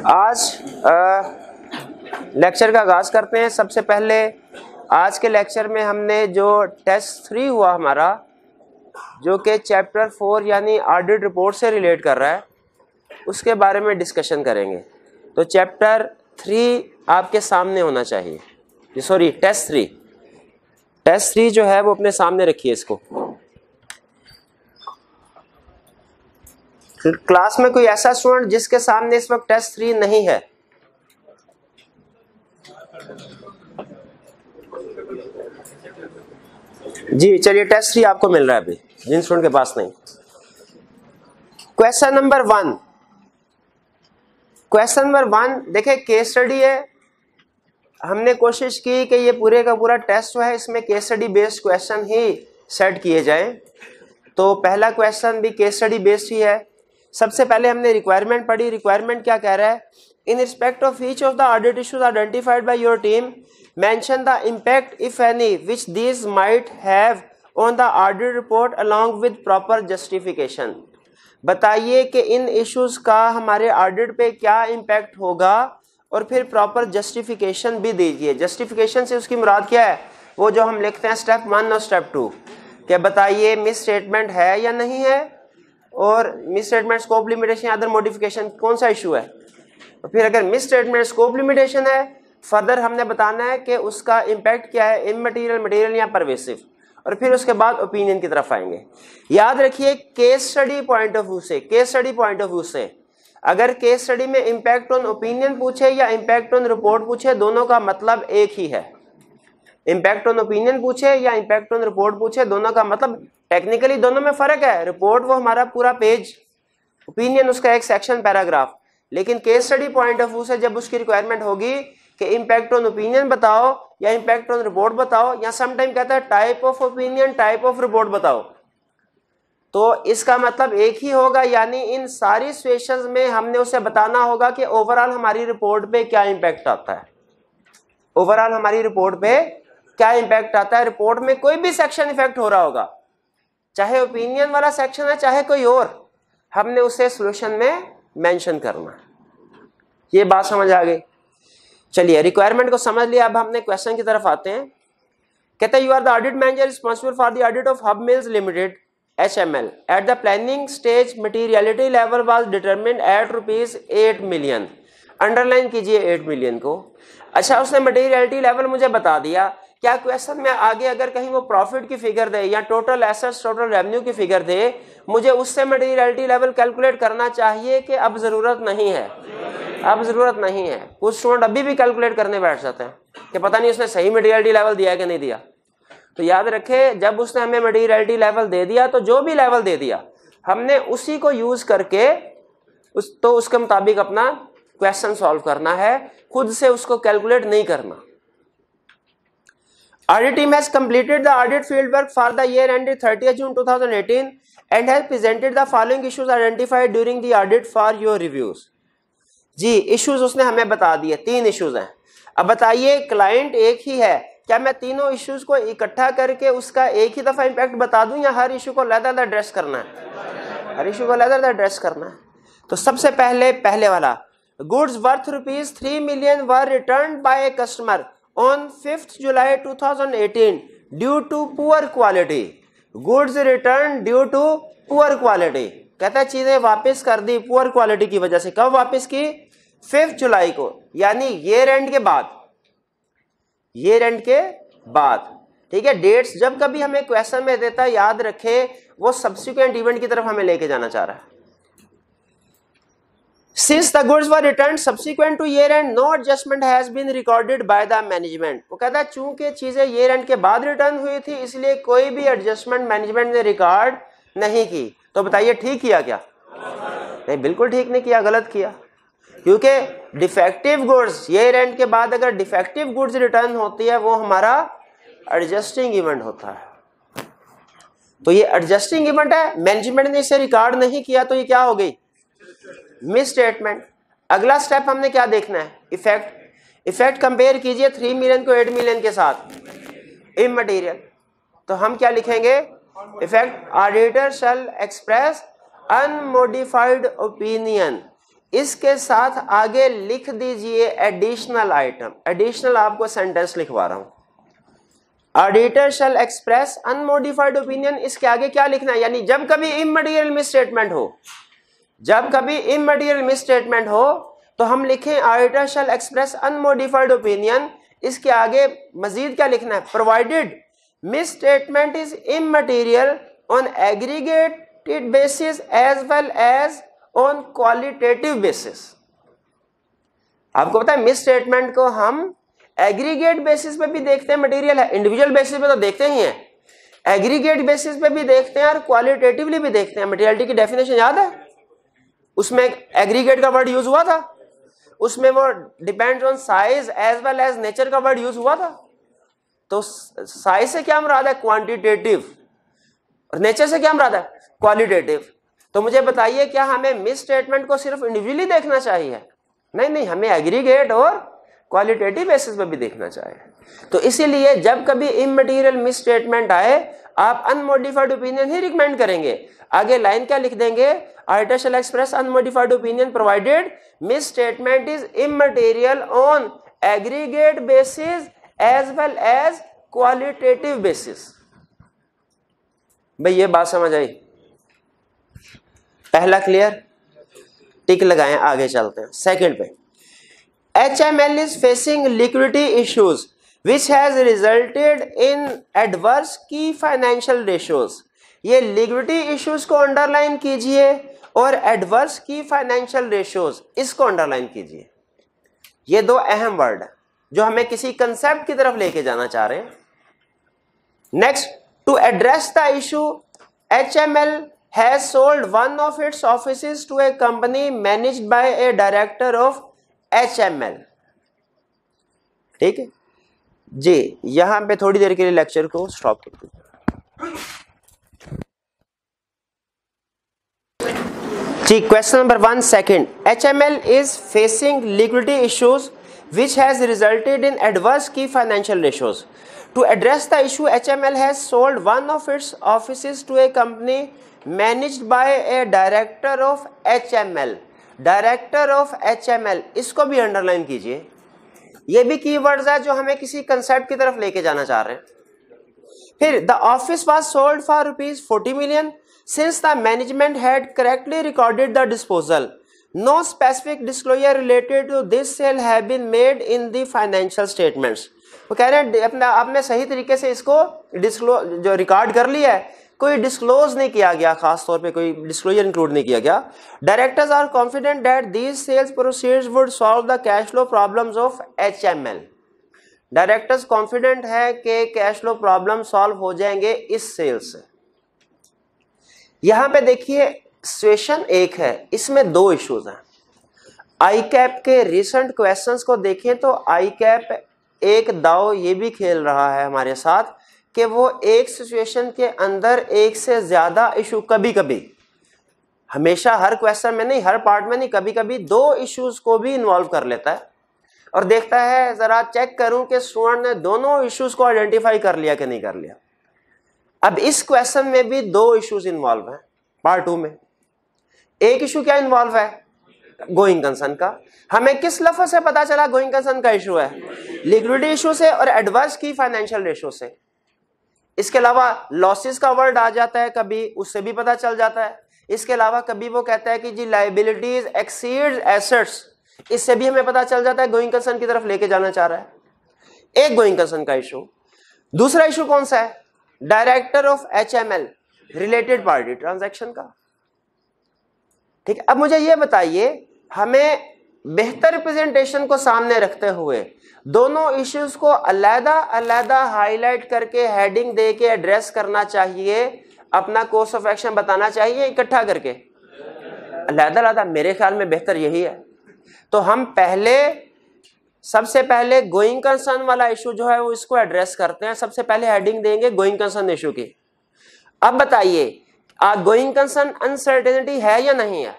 आज लेक्चर का आगाज़ करते हैं। सबसे पहले आज के लेक्चर में हमने जो टेस्ट 3 हुआ हमारा, जो कि चैप्टर 4 यानी ऑडिट रिपोर्ट से रिलेट कर रहा है, उसके बारे में डिस्कशन करेंगे। तो चैप्टर 3 आपके सामने होना चाहिए, सॉरी टेस्ट 3 जो है वो अपने सामने रखिए इसको। क्लास में कोई ऐसा स्टूडेंट जिसके सामने इस वक्त टेस्ट 3 नहीं है? जी चलिए, टेस्ट 3 आपको मिल रहा है अभी, जिन स्टूडेंट के पास नहीं। क्वेश्चन नंबर 1 देखिए, केस स्टडी है। हमने कोशिश की कि ये पूरे का पूरा टेस्ट जो है इसमें केस स्टडी बेस्ड क्वेश्चन ही सेट किए जाएं। तो पहला क्वेश्चन भी केस स्टडी बेस्ड ही है। सबसे पहले हमने रिक्वायरमेंट पढ़ी। रिक्वायरमेंट क्या कह रहा है? In respect of each of the audit issues identified by your team, mention the impact if any which these might have on the audit report along with proper justification. बताइए कि इन issues का हमारे audit पे क्या impact होगा और फिर proper justification भी दीजिए। जस्टिफिकेशन से उसकी मुराद क्या है? वो जो हम लिखते हैं स्टेप 1 और स्टेप 2, क्या बताइए मिस स्टेटमेंट है या नहीं है, और मिस स्टेटमेंट स्कोप लिमिटेशन या अदर मॉडिफिकेशन कौन सा इशू है। और फिर अगर मिस स्टेटमेंट स्कोप लिमिटेशन है, फर्दर हमने बताना है कि उसका इम्पैक्ट क्या है, इममटेरियल, मटेरियल या परवेसिव। और फिर उसके बाद ओपिनियन की तरफ आएंगे। याद रखिए, case study point of view से अगर केस स्टडी में इम्पैक्ट ऑन ओपिनियन पूछे या इम्पैक्ट ऑन रिपोर्ट पूछे, दोनों का मतलब एक ही है। इम्पैक्ट ऑन ओपिनियन पूछे या इम्पैक्ट ऑन रिपोर्ट पूछे, दोनों का मतलब टेक्निकली दोनों में फर्क है। रिपोर्ट वो हमारा पूरा पेज, ओपिनियन उसका एक सेक्शन पैराग्राफ। लेकिन case study point of view से जब उसकी रिक्वायरमेंट होगी कि इम्पैक्ट ऑन ओपिनियन बताओ या इम्पैक्ट ऑन रिपोर्ट बताओ, या समटाइम कहता है type of opinion, type of report बताओ, तो इसका मतलब एक ही होगा। यानी इन सारी सिचुएशंस में हमने उसे बताना होगा कि ओवरऑल हमारी रिपोर्ट पे क्या इम्पैक्ट आता है। ओवरऑल हमारी रिपोर्ट पे क्या इम्पैक्ट आता है। रिपोर्ट में कोई भी सेक्शन इफेक्ट हो रहा होगा, चाहे ओपिनियन वाला सेक्शन है चाहे कोई और, हमने उसे सॉल्यूशन में मेंशन करना है। ये बात समझ आ गई? चलिए, रिक्वायरमेंट को समझ लिया। अब हमने क्वेश्चन की तरफ आते हैं। कहते हैं, you are the audit manager responsible for the audit of hub mills limited HML at the planning stage materiality level was determined at ₹8 million. Underline कीजिए 8 मिलियन को। अच्छा, उसने मटीरियलिटी लेवल मुझे बता दिया। क्या क्वेश्चन में आगे अगर कहीं वो प्रॉफिट की फिगर दे या टोटल एसेट्स, टोटल रेवेन्यू की फिगर दे, मुझे उससे मटीरियलिटी लेवल कैलकुलेट करना चाहिए कि अब जरूरत नहीं है? अब जरूरत नहीं है। कुछ स्टूडेंट अभी भी कैलकुलेट करने बैठ जाते हैं कि पता नहीं उसने सही मटीरियलिटी लेवल दिया कि नहीं दिया। तो याद रखे, जब उसने हमें मटीरियलिटी लेवल दे दिया तो जो भी लेवल दे दिया हमने उसी को यूज करके उसके मुताबिक अपना क्वेश्चन सॉल्व करना है, खुद से उसको कैलकुलेट नहीं करना। Audit team has completed the audit fieldwork for the year ended 30th June 2018 and has presented the following issues identified during the audit for your reviews। जी, इश्यूज उसने हमें बता दिए, 3 इश्यूज हैं। अब बताइए, क्लाइंट एक ही है, क्या मैं तीनों इश्यूज को इकट्ठा करके उसका एक ही दफा इम्पैक्ट बता दूं या हर इशू को अलग-अलग एड्रेस करना है? हर इशू को अलग-अलग एड्रेस करना है। तो सबसे पहले वाला, goods worth ₹3 million were returned by a customer on 5th July 2018 due to poor quality। goods returned due to poor quality, कहता है चीजें वापस कर दी पुअर क्वालिटी की वजह से। कब वापस की? 5 जुलाई को, यानी ईयर एंड के बाद। ईयर एंड के बाद, ठीक है। डेट्स जब कभी हमें क्वेश्चन में देता है, याद रखे वो सब्सिक्वेंट इवेंट की तरफ हमें लेके जाना चाह रहा है। Since the goods were returned subsequent to year end, no adjustment has been recorded by the management। वो कहता है चूंकि चीजें ईयर एंड के बाद रिटर्न हुई थी, इसलिए कोई भी एडजस्टमेंट मैनेजमेंट ने रिकॉर्ड नहीं की। तो बताइए ठीक किया क्या? नहीं, बिल्कुल ठीक नहीं किया, गलत किया। क्योंकि डिफेक्टिव गुड्स ईयर एंड के बाद अगर डिफेक्टिव गुड्स रिटर्न होती है, वो हमारा एडजस्टिंग इवेंट होता है। तो ये एडजस्टिंग इवेंट है, मैनेजमेंट ने इसे रिकॉर्ड नहीं किया, तो ये क्या हो गई? Miss statement. अगला स्टेप हमने क्या देखना है? इफेक्ट कंपेयर कीजिए 3 मिलियन को 8 मिलियन के साथ। इममटेरियल, तो हम क्या लिखेंगे? Effect, auditor shall express unmodified opinion इसके साथ आगे लिख दीजिए एडिशनल आइटम। एडिशनल आपको सेंटेंस लिखवा रहा हूं। Auditor shall express unmodified opinion, इसके आगे क्या लिखना है? यानी जब कभी इमटेरियल मिसस्टेटमेंट हो, जब कभी इमटेरियल मिसस्टेटमेंट हो तो हम लिखें auditor shall express unmodified opinion. इसके आगे मजीद क्या लिखना है? Provided misstatement is immaterial on aggregated basis as well as on qualitative basis. आपको पता है मिसस्टेटमेंट को हम एग्रीगेट बेसिस पे भी देखते हैं, मटेरियल है, इंडिविजुअल बेसिस पे तो देखते ही हैं, एग्रीगेट बेसिस पे भी देखते हैं और क्वालिटेटिवली भी देखते हैं। मटेरियलिटी की डेफिनेशन याद है? उसमें एग्रीगेट का वर्ड यूज हुआ था, उसमें वो depends on size as well as nature का वर्ड यूज हुआ था। तो साइज से क्या मुराद है? क्वांटिटेटिव, और नेचर से क्या मुराद है? क्वालिटेटिव। तो मुझे बताइए क्या हमें मिस स्टेटमेंट को सिर्फ इंडिविजुअली देखना चाहिए? नहीं नहीं, हमें एग्रीगेट और क्वालिटेटिव बेसिस पे भी देखना चाहिए। तो इसीलिए जब कभी इमटेरियल मिस स्टेटमेंट आए आप अनमोडिफाइड ओपिनियन ही रिकमेंड करेंगे। आगे लाइन क्या लिख देंगे? Auditor shall express unmodified opinion provided misstatement is immaterial on aggregate basis as well as qualitative basis. भाई ये बात समझ आई? पहला क्लियर? टिक लगाएं, आगे चलते हैं सेकंड पे। HML is facing liquidity issues which has resulted in adverse key financial ratios। ये liquidity issues को अंडरलाइन कीजिए और adverse key financial ratios इसको अंडरलाइन कीजिए। ये दो अहम वर्ड है जो हमें किसी कंसेप्ट की तरफ लेके जाना चाह रहे हैं। Next, to address the issue HML has sold one of its offices to a company managed by a director of HML। ठीक है जी, यहां पे थोड़ी देर के लिए लेक्चर को स्टॉप कर दीजिए जी। Question number 1 second, HML is facing liquidity issues which has resulted in adverse key financial ratios। To address the issue, HML has sold one of its offices to a company managed by a director of HML। Director of HML, इसको भी underline कीजिए। ये भी keywords है जो हमें किसी concept की तरफ लेके जाना चाह रहे हैं। फिर the office was sold for ₹40 million since the management had correctly recorded the disposal. No specific disclosure related to this sale have been made in the financial statements. वो कह रहे हैं अपना आपने सही तरीके से इसको जो रिकॉर्ड कर लिया है, कोई डिस्क्लोज नहीं किया गया, खास तौर पे कोई डिस्क्लोजर इंक्लूड नहीं किया गया। Directors are confident that these sales proceeds would solve the cash flow problems of HML। Directors confident है कि कैश फ्लो प्रॉब्लम सॉल्व हो जाएंगे इस सेल से। यहां पे देखिए सिचुएशन एक है, इसमें दो इश्यूज हैं। ICAP के रिसेंट क्वेश्चंस को देखें तो ICAP एक दाव ये भी खेल रहा है हमारे साथ कि वो एक सिचुएशन के अंदर एक से ज्यादा इशू, कभी कभी, हमेशा हर क्वेश्चन में नहीं, हर पार्ट में नहीं, कभी कभी दो इश्यूज को भी इन्वॉल्व कर लेता है और देखता है जरा चेक करूं कि स्टूडेंट ने दोनों इश्यूज को आइडेंटिफाई कर लिया कि नहीं कर लिया। अब इस क्वेश्चन में भी दो इश्यूज इन्वॉल्व हैं पार्ट 2 में। एक इशू क्या इन्वॉल्व है? गोइंग कंसर्न का। हमें किस लफ्ज से पता चला गोइंग कंसर्न का इशू है? लिक्विडिटी इशू से और एडवर्स की फाइनेंशियल रेशो से। इसके अलावा लॉसेस का वर्ड आ जाता है कभी, उससे भी पता चल जाता है। इसके अलावा कभी वो कहता है कि जी लायबिलिटीज एक्सीड्स एसेट्स, इससे भी हमें पता चल जाता है गोइंग कंसर्न की तरफ लेके जाना चाह रहा है। एक गोइंग कंसर्न का इशू। दूसरा इशू कौन सा है? Director of HML, related party transaction का। ठीक है, अब मुझे ये बताइए, हमें बेहतर रिप्रेजेंटेशन को सामने रखते हुए दोनों इश्यूज को अलग अलग हाईलाइट करके हेडिंग दे के एड्रेस करना चाहिए, अपना कोर्स ऑफ एक्शन बताना चाहिए, इकट्ठा करके अलग अलग? मेरे ख्याल में बेहतर यही है। तो हम सबसे पहले गोइंग कंसर्न वाला इशू जो है वो इसको एड्रेस करते हैं। सबसे पहले हेडिंग देंगे गोइंग कंसर्न इशू की। अब बताइए, गोइंग कंसर्न अनसर्टेनिटी है या नहीं है?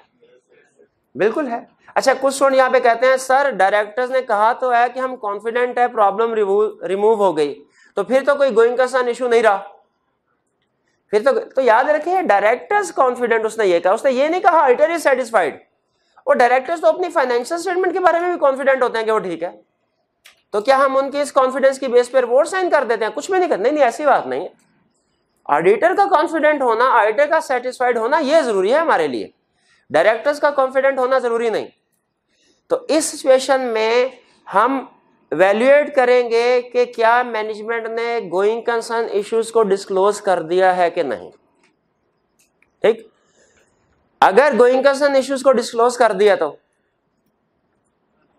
बिल्कुल है। अच्छा, कुछ स्टूडेंट यहाँ पे कहते हैं सर डायरेक्टर्स ने कहा तो है कि हम कॉन्फिडेंट है प्रॉब्लम रिमूव हो गई, तो फिर तो कोई गोइंग कंसर्न इशू नहीं रहा। फिर तो याद रखिए डायरेक्टर्स कॉन्फिडेंट, उसने ये कहा, उसने ये नहीं कहा ऑडिटर इज सेटिस्फाइड। और डायरेक्टर्स तो अपनी फाइनेंशियल स्टेटमेंट के बारे में भी कॉन्फिडेंट होते हैं कि वो ठीक है, तो क्या हम उनकी इस कॉन्फिडेंस की बेस पर रिपोर्ट साइन कर देते हैं? कुछ भी नहीं करते। नहीं, ऐसी बात नहीं है। ऑडिटर का कॉन्फिडेंट होना, ऑडिटर का सेटिस्फाइड होना ये जरूरी है हमारे लिए, डायरेक्टर्स का कॉन्फिडेंट होना जरूरी नहीं। तो इस सिचुएशन में हम वैल्यूएट करेंगे कि क्या मैनेजमेंट ने गोइंग कंसर्न इश्यूज को डिस्क्लोज कर दिया है कि नहीं। ठीक, अगर गोइंग कंसर्न इश्यूज को डिस्क्लोज कर दिया तो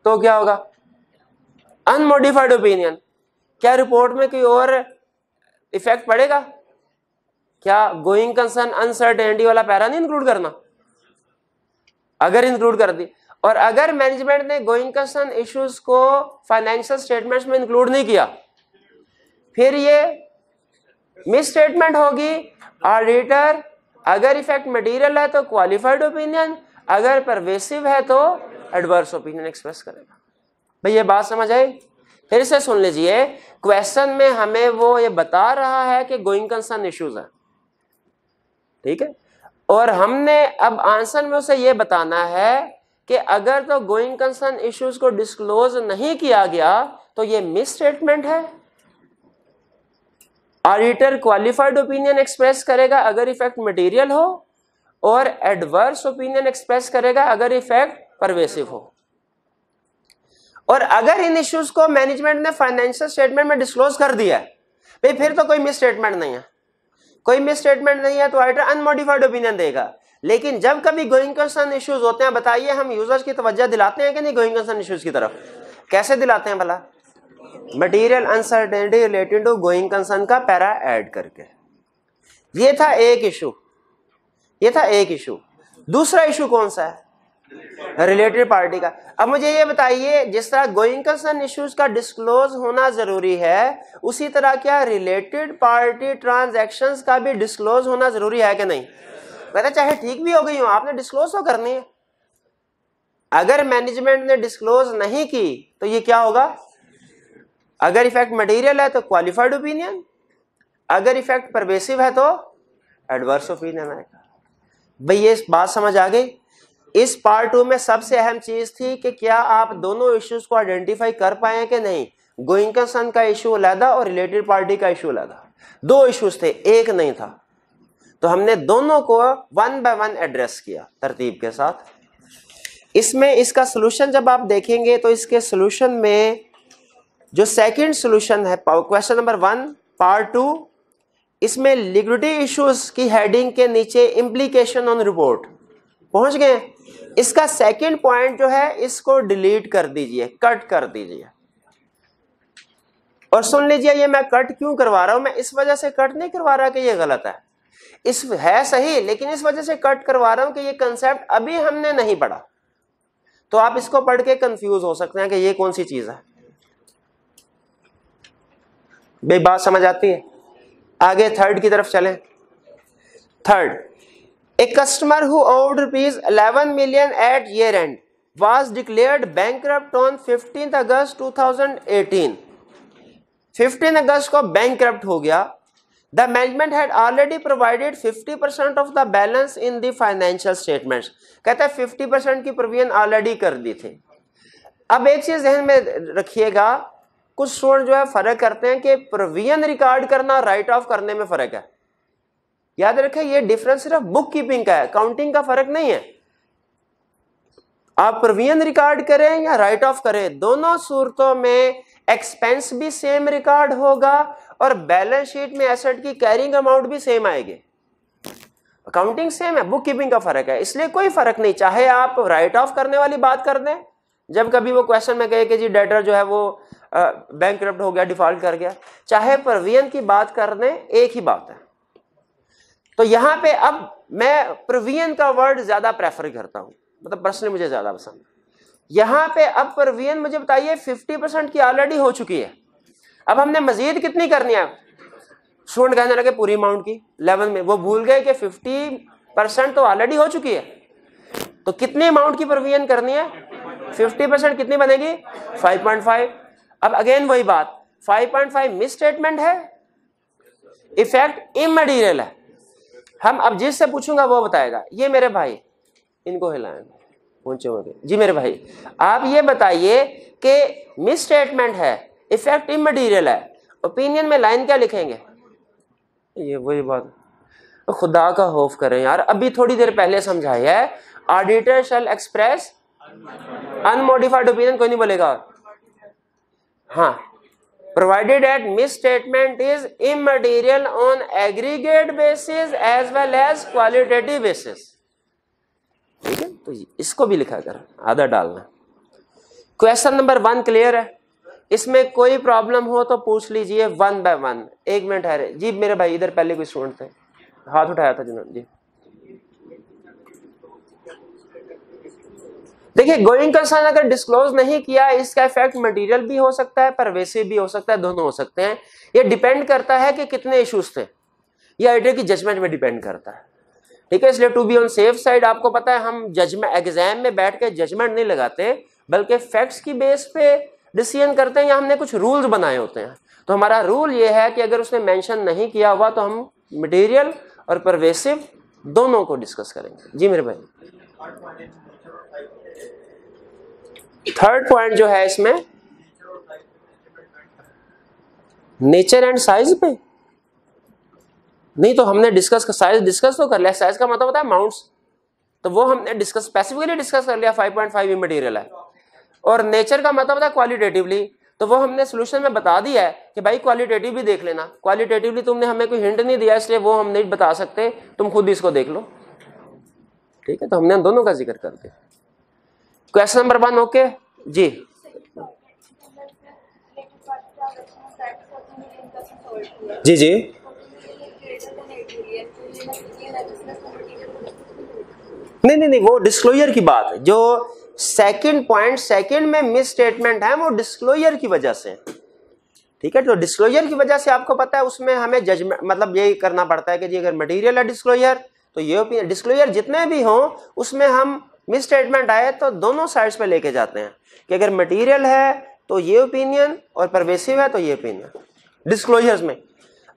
क्या होगा? Unmodified opinion. क्या रिपोर्ट में कोई और इफेक्ट पड़ेगा? क्या गोइंग कंसर्न अनसर्टेनिटी वाला पैरा नहीं इंक्लूड करना? अगर इंक्लूड कर दी, और अगर मैनेजमेंट ने गोइंग कंसर्न इश्यूज को फाइनेंशियल स्टेटमेंट्स में इंक्लूड नहीं किया, फिर ये मिस स्टेटमेंट होगी। ऑडिटर अगर इफेक्ट मटेरियल है तो क्वालिफाइड ओपिनियन, अगर परवेसिव है तो एडवर्स ओपिनियन एक्सप्रेस करेगा। भाई ये बात समझ आई? फिर से सुन लीजिए, क्वेश्चन में हमें वो ये बता रहा है कि गोइंग कंसर्न इश्यूज है, ठीक है, और हमने अब आंसर में उसे ये बताना है कि अगर तो गोइंग कंसर्न इश्यूज को डिस्क्लोज नहीं किया गया तो ये मिस स्टेटमेंट है। ऑडिटर क्वालिफाइड ओपिनियन एक्सप्रेस करेगा अगर इफेक्ट मटेरियल हो, और एडवर्स ओपिनियन एक्सप्रेस करेगा अगर इफेक्ट परवेसिव हो। और अगर इन इश्यूज को मैनेजमेंट ने फाइनेंशियल स्टेटमेंट में डिस्क्लोज कर दिया है, भाई फिर तो कोई मिस स्टेटमेंट नहीं है। कोई मिस स्टेटमेंट नहीं है तो ऑडिटर अनमोडिफाइड ओपिनियन देगा। लेकिन जब कभी गोइंग कंसर्न इश्यूज होते हैं, बताइए हम यूजर्स की तवज्जो दिलाते हैं कि नहीं गोइंग कंसर्न इश्यूज की तरफ? कैसे दिलाते हैं भला? Material uncertainty related to going concern का पैरा ऐड करके। ये था एक इशू, ये था एक इशू। दूसरा इशू कौन सा है? रिलेटेड पार्टी का। अब मुझे ये बताइए, जिस तरह गोइंग कंसर्न इश्यूज का डिस्क्लोज होना जरूरी है, उसी तरह क्या रिलेटेड पार्टी ट्रांजैक्शंस का भी डिस्क्लोज होना जरूरी है कि नहीं? कहते चाहे ठीक भी हो गई हो, आपने डिस्क्लोज तो करनी है। अगर मैनेजमेंट ने डिस्क्लोज नहीं की तो ये क्या होगा? अगर इफेक्ट मटेरियल है तो क्वालिफाइड ओपिनियन, अगर इफेक्ट परवेसिव है तो एडवर्स ओपिनियन आएगा। भाई ये बात समझ आ गई? इस पार्ट 2 में सबसे अहम चीज थी कि क्या आप दोनों इश्यूज को आइडेंटिफाई कर पाए कि नहीं। गोइंग कंसर्न का इशू अलग और रिलेटेड पार्टी का इशू अलग। दो इश्यूज थे, एक नहीं था, तो हमने दोनों को वन बाय वन एड्रेस किया तरतीब के साथ। इसमें इसका सोल्यूशन जब आप देखेंगे तो इसके सोल्यूशन में जो सेकंड सोल्यूशन है, क्वेश्चन नंबर 1 पार्ट 2, इसमें लिक्विडिटी इश्यूज की हेडिंग के नीचे इम्प्लीकेशन ऑन रिपोर्ट पहुंच गए। इसका सेकंड पॉइंट जो है इसको डिलीट कर दीजिए, कट कर दीजिए। और सुन लीजिए, ये मैं कट क्यों करवा रहा हूं? मैं इस वजह से कट नहीं करवा रहा कि ये गलत है, इस है सही, लेकिन इस वजह से कट करवा रहा हूं कि ये कंसेप्ट अभी हमने नहीं पढ़ा, तो आप इसको पढ़ के कंफ्यूज हो सकते हैं कि ये कौन सी चीज है। भाई बात समझ आती है? आगे थर्ड की तरफ चलें। Third, a customer who owed rupees 11 million at year end was declared bankrupt on 15th August 2018. 15 अगस्त को bankrupt हो गया। The management had already provided 50% of the balance in the financial statements. कहता है 50% की प्रोविजन ऑलरेडी कर दी थी। अब एक चीज ध्यान में रखिएगा, कुछ स्टूडेंट जो है फर्क करते हैं कि प्रोविजन रिकॉर्ड करना राइट ऑफ करने में फर्क है। याद रखें, ये डिफरेंस सिर्फ बुक कीपिंग का है, काउंटिंग का फर्क नहीं है। आप प्रोविजन रिकॉर्ड करें या राइट ऑफ करें, दोनों सूरतों में एक्सपेंस भी सेम रिकॉर्ड होगा और बैलेंस शीट में एसेट की कैरिंग अमाउंट भी सेम आएगी। अकाउंटिंग सेम है, बुक कीपिंग का फर्क है, इसलिए कोई फर्क नहीं। चाहे आप राइट ऑफ करने वाली बात कर दें, जब कभी वो क्वेश्चन में कहे कि जी डेटर जो है वो बैंकरप्ट हो गया, डिफॉल्ट कर गया, चाहे प्रोविजन की बात कर दें, एक ही बात है। तो यहां पे अब मैं प्रोविजन का वर्ड ज्यादा प्रेफर करता हूं, मतलब पर्सनली मुझे ज्यादा पसंद। यहां पे अब प्रोविजन मुझे बताइए 50% की ऑलरेडी हो चुकी है, अब हमने मजीद कितनी करनी है? स्टूडेंट कहने लगे पूरी अमाउंट की 11 में, वो भूल गए कि 50% तो ऑलरेडी हो चुकी है, तो कितनी अमाउंट की प्रोविजन करनी है? 50% कितनी बनेगी? 5.5। अब अगेन वही बात, 5.5 मिस स्टेटमेंट है, इफेक्ट इमटेरियल है। हम अब जिससे पूछूंगा वो बताएगा। ये मेरे भाई, इनको हिलाएं, पहुंचे होंगे। जी मेरे भाई, आप ये बताइए कि मिस स्टेटमेंट है, इफेक्ट इमटेरियल है, ओपिनियन में लाइन क्या लिखेंगे? ये वही बात, तो खुदा का खौफ करें यार, अभी थोड़ी देर पहले समझाया है, auditor shall express unmodified opinion, कोई नहीं बोलेगा। हाँ, provided that misstatement is immaterial on aggregate basis as well as qualitative basis। ठीक है, तो इसको भी लिखा कर, आधा डालना। क्वेश्चन नंबर 1 क्लियर है? इसमें कोई प्रॉब्लम हो तो पूछ लीजिए 1 बाय 1। 1 मिनट है जी मेरे भाई, इधर पहले कोई स्टूडेंट थे, हाथ उठाया था जिन्होंने जी। देखिए, गोइंग कंसर्न अगर डिस्क्लोज नहीं किया, इसका इफेक्ट मटेरियल भी हो सकता है, परवेसिव भी हो सकता है, दोनों हो सकते हैं। ये डिपेंड करता है कि कितने इश्यूज थे, ये ऑडिटर की जजमेंट में डिपेंड करता है। ठीक है, इसलिए to be on safe side, आपको पता है हम जजमेंट एग्जाम में बैठ के जजमेंट नहीं लगाते, बल्कि फैक्ट्स की बेस पे डिसीजन करते हैं, या हमने कुछ रूल्स बनाए होते हैं। तो हमारा रूल ये है कि अगर उसने मेंशन नहीं किया हुआ तो हम मटेरियल और परवेसिव दोनों को डिस्कस करेंगे। जी मेरे भाई, थर्ड पॉइंट जो है इसमें नेचर एंड साइज पे नहीं, तो हमने डिस्कस साइज डिस्कस तो कर लिया, साइज का मतलब होता है अमाउंट्स, तो वो हमने डिस्कस स्पेसिफिकली डिस्कस कर लिया, 5.5 इमटेरियल है। और नेचर का मतलब होता है क्वालिटेटिवली, तो वो हमने सोल्यूशन में बता दिया है कि भाई क्वालिटेटिव भी देख लेना। क्वालिटेटिवली तुमने हमें कोई हिंट नहीं दिया, इसलिए वो हम नहीं बता सकते, तुम खुद इसको देख लो। ठीक है, तो हमने दोनों का जिक्र कर दिया। क्वेश्चन नंबर 1 ओके जी। जी जी, नहीं, वो डिस्क्लोजर की बात है। जो सेकंड पॉइंट सेकंड में मिस स्टेटमेंट है वो डिस्क्लोजर की वजह से। ठीक है, तो डिस्क्लोजर की वजह से आपको पता है उसमें हमें जजमेंट मतलब यही करना पड़ता है कि जी अगर मटेरियल है डिस्क्लोजर, तो ये डिस्क्लोजर जितने भी हों उसमें हम मिस स्टेटमेंट आए तो दोनों साइड्स पे लेके जाते हैं कि अगर मटेरियल है तो ये ओपिनियन और परवेसिव है तो ये ओपिनियन। डिस्क्लोजर्स में,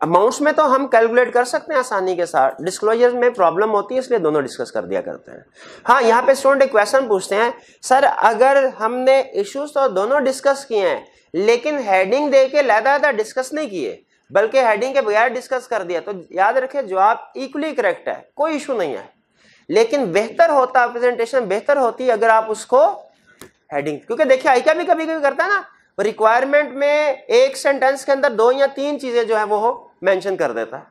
अमाउंट्स में तो हम कैलकुलेट कर सकते हैं आसानी के साथ, डिस्क्लोजर्स में प्रॉब्लम होती है, इसलिए दोनों डिस्कस कर दिया करते हैं। हाँ, यहाँ पे स्टूडेंट एक क्वेश्चन पूछते हैं, सर अगर हमने इश्यूज तो दोनों डिस्कस किए हैं लेकिन हेडिंग दे के लहदा डिस्कस नहीं किए, बल्कि हेडिंग के बगैर डिस्कस कर दिया, तो याद रखें जवाब इक्वली करेक्ट है, कोई इशू नहीं है। लेकिन बेहतर होता, प्रेजेंटेशन बेहतर होती अगर आप उसको हेडिंग, क्योंकि देखिए आई क्या भी कभी कभी करता है ना, रिक्वायरमेंट में एक सेंटेंस के अंदर 2 या 3 चीजें जो है वो मेंशन कर देता है।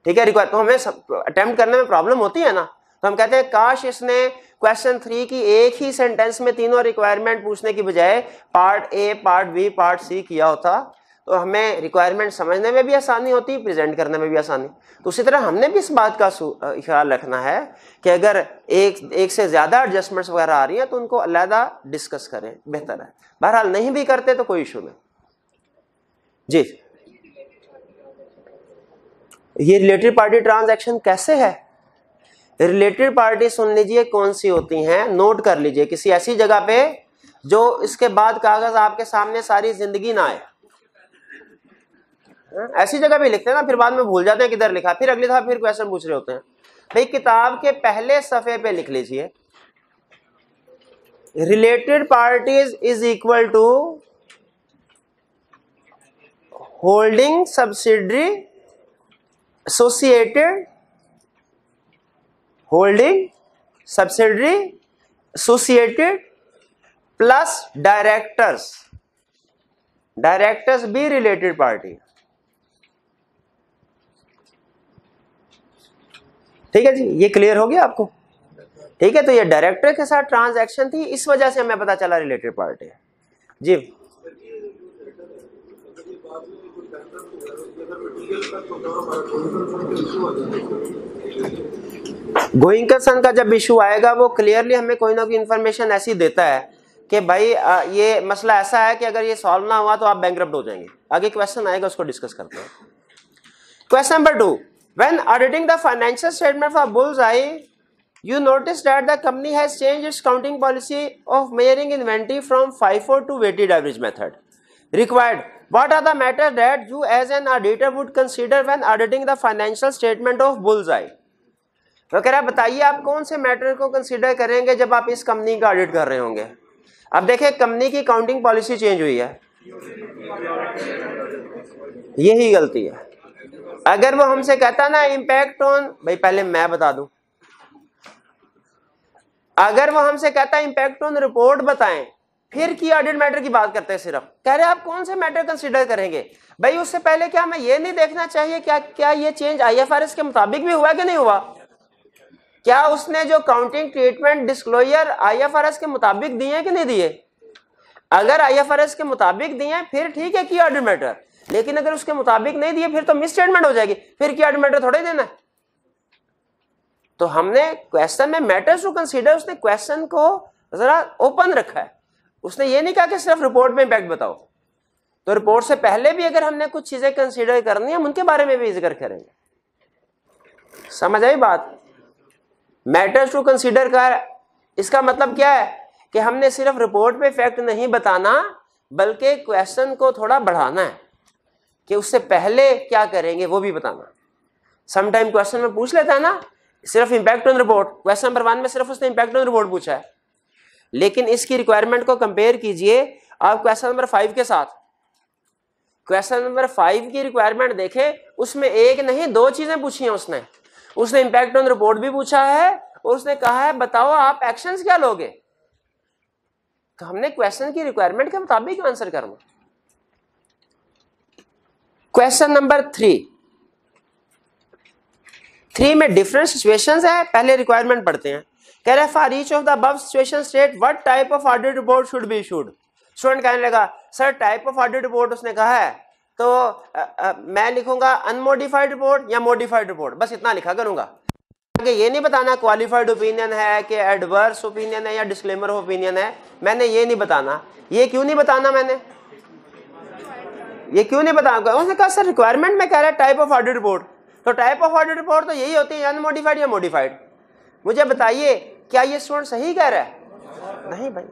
ठीक है, रिक्वायर तो हमें अटेम्प्ट करने में प्रॉब्लम होती है ना, तो हम कहते हैं काश इसने क्वेश्चन 3 की एक ही सेंटेंस में तीनों रिक्वायरमेंट पूछने की बजाय part A, part B, part C किया होता, तो हमें रिक्वायरमेंट समझने में भी आसानी होती, प्रेजेंट करने में भी आसानी। तो उसी तरह हमने भी इस बात का ख्याल रखना है कि अगर एक से ज्यादा एडजस्टमेंट्स वगैरह आ रही हैं तो उनको अलहदा डिस्कस करें, बेहतर है। बहरहाल नहीं भी करते तो कोई इशू नहीं। जी, ये रिलेटेड पार्टी ट्रांजैक्शन कैसे है? रिलेटेड पार्टी सुन लीजिए कौन सी होती हैं, नोट कर लीजिए किसी ऐसी जगह पे जो इसके बाद कागज आपके सामने सारी जिंदगी ना आए। ऐसी जगह भी लिखते हैं ना, फिर बाद में भूल जाते हैं किधर लिखा, फिर अगली दफा फिर क्वेश्चन पूछ रहे होते हैं। भाई किताब के पहले सफे पे लिख लीजिए, related parties is equal to holding subsidiary associated, holding subsidiary associated plus directors, directors भी रिलेटेड पार्टी। ठीक है जी, ये क्लियर हो गया आपको? ठीक है, तो ये डायरेक्टर के साथ ट्रांजैक्शन थी, इस वजह से हमें पता चला रिलेटेड पार्टी है। जी, गोइंग कंसर्न का जब इशू आएगा वो क्लियरली हमें कोई ना कोई इंफॉर्मेशन ऐसी देता है कि भाई ये मसला ऐसा है कि अगर ये सॉल्व ना हुआ तो आप बैंकरप्ट हो जाएंगे। आगे क्वेश्चन आएगा, उसको डिस्कस करते हैं। Question number 2, when auditing the financial statement for Bullseye, you notice that the company has changed its counting policy of measuring inventory from FIFO to weighted average method. Required, what are the matters that you as an auditor would consider when auditing the financial statement of Bullseye? वो कह रहा है बताइए आप कौन से matter को consider करेंगे जब आप इस कंपनी का ऑडिट कर रहे होंगे। अब देखिए कंपनी की अकाउंटिंग पॉलिसी चेंज हुई है, यही गलती है। अगर वो हमसे कहता ना इम्पैक्ट ऑन, भाई पहले मैं बता दूं, अगर वो हमसे कहता इम्पैक्ट ऑन रिपोर्ट बताएं, फिर की ऑडिट मैटर की बात करते हैं, सिर्फ कह रहे हैं आप कौन से मैटर कंसीडर करेंगे। भाई उससे पहले क्या हमें ये नहीं देखना चाहिए क्या ये चेंज आईएफआरएस के मुताबिक भी हुआ कि नहीं हुआ, क्या उसने जो काउंटिंग ट्रीटमेंट डिस्क्लोजर आईएफआरएस के मुताबिक दिए कि नहीं दिए। अगर आईएफआरएस के मुताबिक दिए फिर ठीक है की ऑडिट मैटर, लेकिन अगर उसके मुताबिक नहीं दिए फिर तो मिस स्टेटमेंट हो जाएगी, फिर की ऑडिट मैटर थोड़ा ही देना है। तो हमने क्वेश्चन में मैटर्स टू कंसीडर, उसने क्वेश्चन को जरा ओपन रखा है, उसने ये नहीं कहा कि सिर्फ रिपोर्ट में इंपैक्ट बताओ। तो रिपोर्ट से पहले भी अगर हमने कुछ चीजें कंसीडर करनी है हम उनके बारे में भी जिक्र करेंगे। समझ आई बात। मैटर्स टू कंसीडर का इसका मतलब क्या है कि हमने सिर्फ रिपोर्ट पे इफेक्ट नहीं बताना, बल्कि क्वेश्चन को थोड़ा बढ़ाना है कि उससे पहले क्या करेंगे वो भी बताना। समटाइम क्वेश्चन में पूछ लेता है ना सिर्फ impact on report, question number 1 में सिर्फ उसने इंपैक्ट ऑन रिपोर्ट पूछा है, लेकिन इसकी रिक्वायरमेंट को कंपेयर कीजिए आप क्वेश्चन नंबर 5 के साथ। क्वेश्चन नंबर 5 की रिक्वायरमेंट देखें, उसमें एक नहीं 2 चीजें पूछी हैं उसने इंपैक्ट ऑन रिपोर्ट भी पूछा है और उसने कहा है बताओ आप एक्शंस क्या लोगे। तो हमने क्वेश्चन की रिक्वायरमेंट के मुताबिक आंसर करना। क्वेश्चन नंबर 3 में डिफरेंट सिचुएशंस है, पहले रिक्वायरमेंट पढ़ते हैं। कह रहा है for each of the above situation state what type of audit report should be issued. Student कहने लगा sir type of audit report उसने कहा है तो मैं लिखूंगा अनमोडिफाइड रिपोर्ट या मॉडिफाइड रिपोर्ट, बस इतना लिखा करूंगा। आगे ये नहीं बताना क्वालिफाइड ओपिनियन है कि एडवर्स ओपिनियन है या डिस्क्लेमर ऑफ ओपिनियन है, मैंने ये नहीं बताना। ये क्यों नहीं बताना, मैंने ये क्यों नहीं बताना, उसने कहा सर रिक्वायरमेंट में कह रहा है टाइप ऑफ ऑडिट रिपोर्ट, तो टाइप ऑफ ऑडिट रिपोर्ट तो यही होती है अनमोडिफाइड या मॉडिफाइड। मुझे बताइए क्या ये स्टूडेंट सही कह रहा है? नहीं भाई,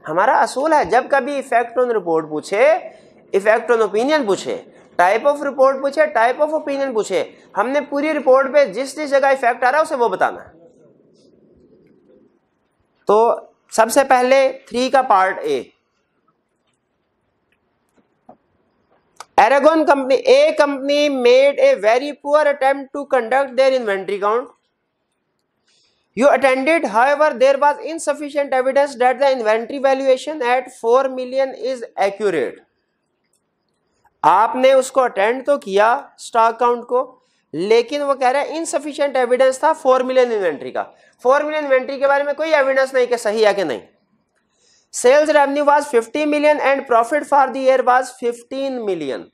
हमारा असूल है जब कभी इफेक्ट ऑन रिपोर्ट पूछे, इफेक्ट ऑन ओपिनियन पूछे, टाइप ऑफ रिपोर्ट पूछे, टाइप ऑफ ओपिनियन पूछे, हमने पूरी रिपोर्ट पे जिस जिस जगह इफेक्ट आ रहा है उसे वो बताना है। तो सबसे पहले 3 का part A, Aragon company, a company made a very poor attempt to conduct their inventory count. You attended, however, there was insufficient evidence that the inventory valuation at 4 million is accurate. आपने उसको attend तो किया stock count को, लेकिन वो कह रहा है इनसफिशिएंट एविडेंस था 4 मिलियन इन्वेंट्री का। 4 मिलियन इन्वेंट्री के बारे में कोई एविडेंस नहीं कि सही है कि नहीं। Sales revenue was 50 million and profit for the year was 15 million.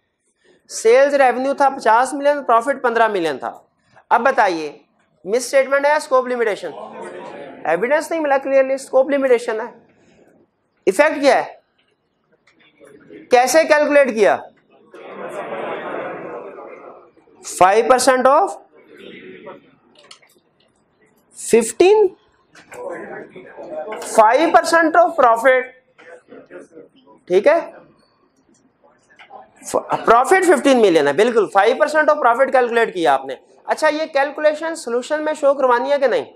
Sales revenue था 50 मिलियन, प्रॉफिट 15 मिलियन था। अब बताइए मिस स्टेटमेंट है या स्कोप लिमिटेशन? एविडेंस नहीं मिला क्लियरली, स्कोप लिमिटेशन है। इफेक्ट क्या है, कैसे कैलकुलेट किया? 5% ऑफ 15, 5% ऑफ प्रॉफिट, ठीक है, प्रॉफिट 15 मिलियन है, बिल्कुल 5% ऑफ प्रॉफिट कैलकुलेट किया आपने। अच्छा ये कैलकुलेशन सॉल्यूशन में शो करवानी है कि नहीं?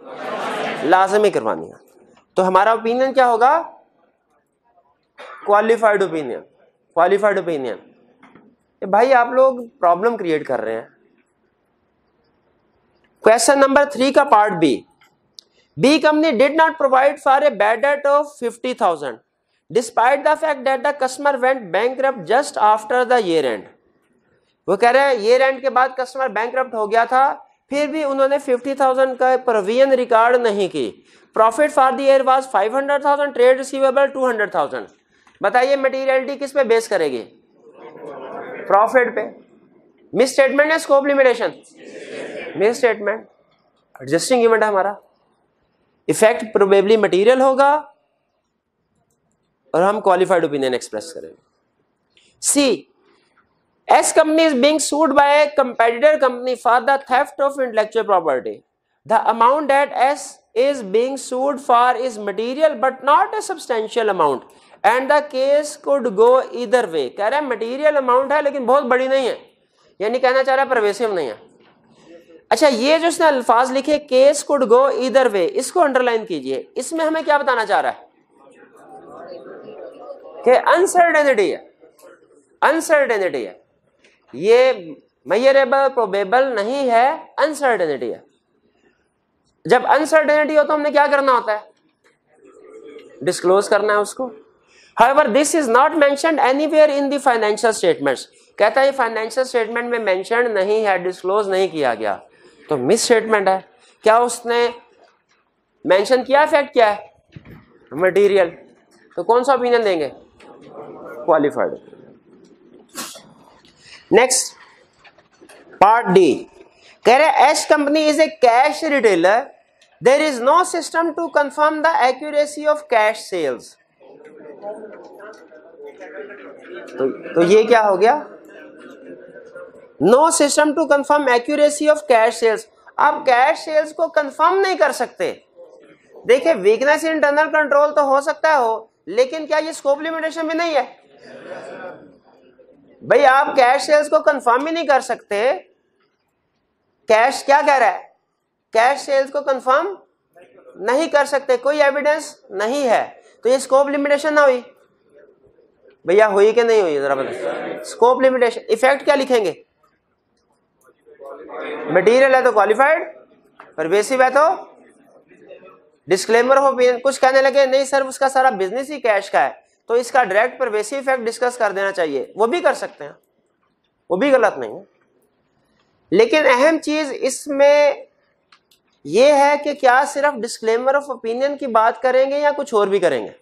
लाजमी करवानी है। तो हमारा ओपिनियन क्या होगा? Qualified opinion. Qualified opinion. भाई आप लोग प्रॉब्लम क्रिएट कर रहे हैं। क्वेश्चन नंबर 3 का part B company did not provide for a bad debt of 50,000 despite the fact that the customer went bankrupt just after the year end. वो कह रहे हैं ईयर एंड के बाद कस्टमर बैंकरप्ट हो गया था, फिर भी उन्होंने 50,000 का प्रोविजन रिकॉर्ड नहीं की। Profit for the year was 500,000, trade receivable 200,000। बताइए मटेरियलिटी किस पे बेस करेगी? प्रॉफिट पे। मिस स्टेटमेंट है scope limitation? Miss statement. Adjusting event है हमारा। इफेक्ट प्रोबेबली मटेरियल होगा और हम क्वालिफाइड ओपिनियन एक्सप्रेस करेंगे। सी S company is being sued by a competitor company for the theft of intellectual property. The amount that S is being sued for is material but not a substantial amount and the case could go either way. कह रहा है material amount है लेकिन बहुत बड़ी नहीं है, यानी कहना चाह रहा है परवेसिव नहीं है। अच्छा, ये जो इसने अल्फाज लिखे केस कुड गो इधर वे, इसको अंडरलाइन कीजिए। इसमें हमें क्या बताना चाह रहा है कि अनसर्टेनिटी है, अनसर्टेनिटी है, ये मेजरेबल प्रोबेबल नहीं है, अनसर्टेनिटी है। जब अनसर्टेनिटी हो तो हमने क्या करना होता है, डिस्क्लोज करना है उसको। However, this is not mentioned anywhere in the financial statements. कहता है फाइनेंशियल स्टेटमेंट में मेंशन नहीं है, डिस्क्लोज नहीं किया गया, तो मिस स्टेटमेंट है। क्या उसने मेंशन किया, फैक्ट क्या है, मटेरियल, तो कौन सा ओपिनियन देंगे, क्वालिफाइड। नेक्स्ट पार्ट डी कह रहे H company is a cash retailer, there is no system to confirm the accuracy of cash sales. तो ये क्या हो गया, no system to confirm accuracy of cash sales. आप कैश सेल्स को confirm नहीं कर सकते। देखिए वीकनेस इंटरनल कंट्रोल तो हो सकता हो, लेकिन क्या ये स्कोप लिमिटेशन भी नहीं है भाई। आप कैश सेल्स को कंफर्म ही नहीं कर सकते। कैश क्या कह रहा है, कैश सेल्स को कंफर्म नहीं कर सकते, कोई एविडेंस नहीं है, तो ये स्कोप लिमिटेशन ना हुई। भैया हुई कि नहीं हुई, जरा बताओ। स्कोप लिमिटेशन, इफेक्ट क्या लिखेंगे, मटेरियल है तो क्वालिफाइड, परवेसिव है तो डिस्क्लेमर हो। कुछ कहने लगे नहीं सर उसका सारा बिजनेस ही कैश का है, तो इसका डायरेक्ट परवेसिव इफेक्ट डिस्कस कर देना चाहिए, वो भी कर सकते हैं, वो भी गलत नहीं है। लेकिन अहम चीज इसमें यह है कि क्या सिर्फ डिस्क्लेमर ऑफ ओपिनियन की बात करेंगे या कुछ और भी करेंगे,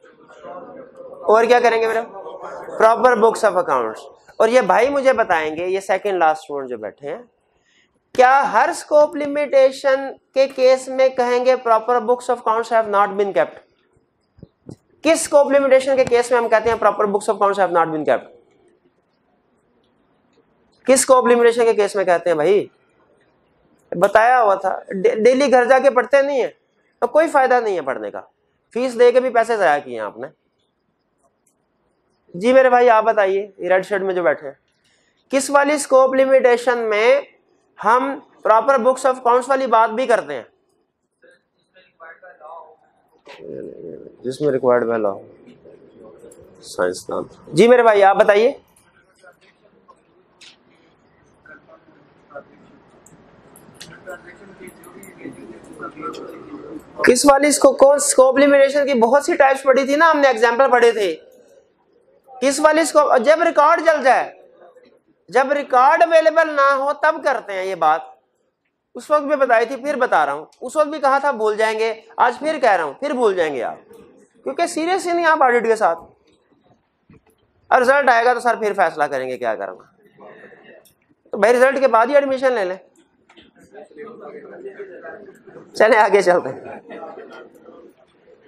और क्या करेंगे मेरा, प्रॉपर बुक्स ऑफ अकाउंट्स। और ये भाई मुझे बताएंगे, ये सेकंड लास्ट स्टूडेंट जो बैठे हैं, क्या हर स्कोप लिमिटेशन के केस में कहेंगे proper books of accounts have not been kept? किस स्कोप लिमिटेशन के केस में हम कहते हैं proper books of accounts have not been kept? किस स्कोप लिमिटेशन के केस में कहते हैं भाई? बताया हुआ था, डेली घर जाके पढ़ते नहीं है तो कोई फायदा नहीं है पढ़ने का, फीस दे के भी पैसे जाया किए आपने। जी मेरे भाई आप बताइए, रेड शर्ट में जो बैठे हैं, किस वाली स्कोप लिमिटेशन में हम प्रॉपर बुक्स ऑफ अकाउंट्स वाली बात भी करते हैं? जिसमें रिक्वायर्ड बाय लॉ, साइंसदान। जी मेरे भाई आप बताइए। किस वाली कौन स्कोप लिमिटेशन की बहुत सी टाइप्स पढ़ी थी ना हमने, एग्जांपल पढ़े थे। किस वाली स्कोप, जब रिकॉर्ड जल जाए, जब रिकॉर्ड अवेलेबल ना हो तब करते हैं ये बात। उस वक्त भी बताई थी, फिर बता रहा हूं, उस वक्त भी कहा था भूल जाएंगे, आज फिर कह रहा हूं फिर भूल जाएंगे आप, क्योंकि सीरियस ही नहीं आप ऑडिट के साथ। और रिजल्ट आएगा तो सर फिर फैसला करेंगे क्या करूंगा, तो भाई रिजल्ट के बाद ही एडमिशन ले लें। चले आगे चलते हैं।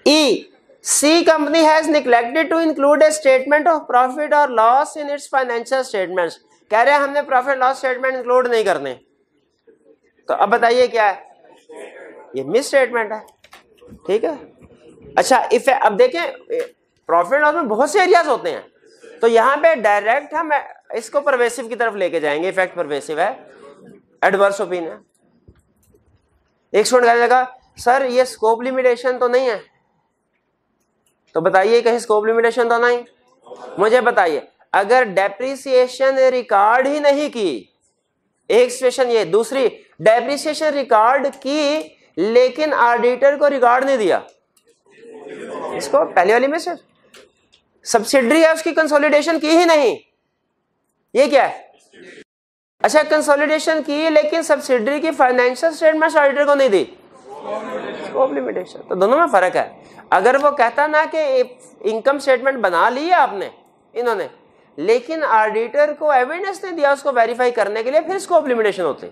E C company has neglected to include a statement of profit और loss in its financial statements. कह रहे हैं हमने प्रॉफिट लॉस स्टेटमेंट इंक्लूड नहीं करने, तो अब बताइए क्या है, ये मिस स्टेटमेंट है, ठीक है। अच्छा इफेक्ट, अब देखें प्रॉफिट लॉस में बहुत से एरियाज होते हैं, तो यहाँ पे डायरेक्ट हम इसको परवेसिव की तरफ लेके जाएंगे, इफेक्ट परवेसिव है, एडवर्स ओपिनियन। एक स्टूडेंट कहने लगा सर ये स्कोप लिमिटेशन तो नहीं है, तो बताइए कहीं स्कोप लिमिटेशन तो नहीं। मुझे बताइए अगर डेप्रिसिएशन रिकॉर्ड ही नहीं की, एक सिचुएशन ये, दूसरी डेप्रिसिएशन रिकॉर्ड की लेकिन ऑडिटर को रिकॉर्ड नहीं दिया, इसको पहले वाली में से सब्सिडरी है उसकी कंसोलिडेशन की ही नहीं, ये क्या है। अच्छा कंसोलिडेशन की लेकिन सब्सिडरी की फाइनेंशियल स्टेटमेंट ऑडिटर को नहीं दी, स्कोप लिमिटेशन। तो दोनों में फर्क है। अगर वो कहता ना कि इनकम स्टेटमेंट बना ली है आपने इन्होंने, लेकिन ऑडिटर को एविडेंस नहीं दिया उसको वेरीफाई करने के लिए, फिर स्कोप लिमिटेशन होते।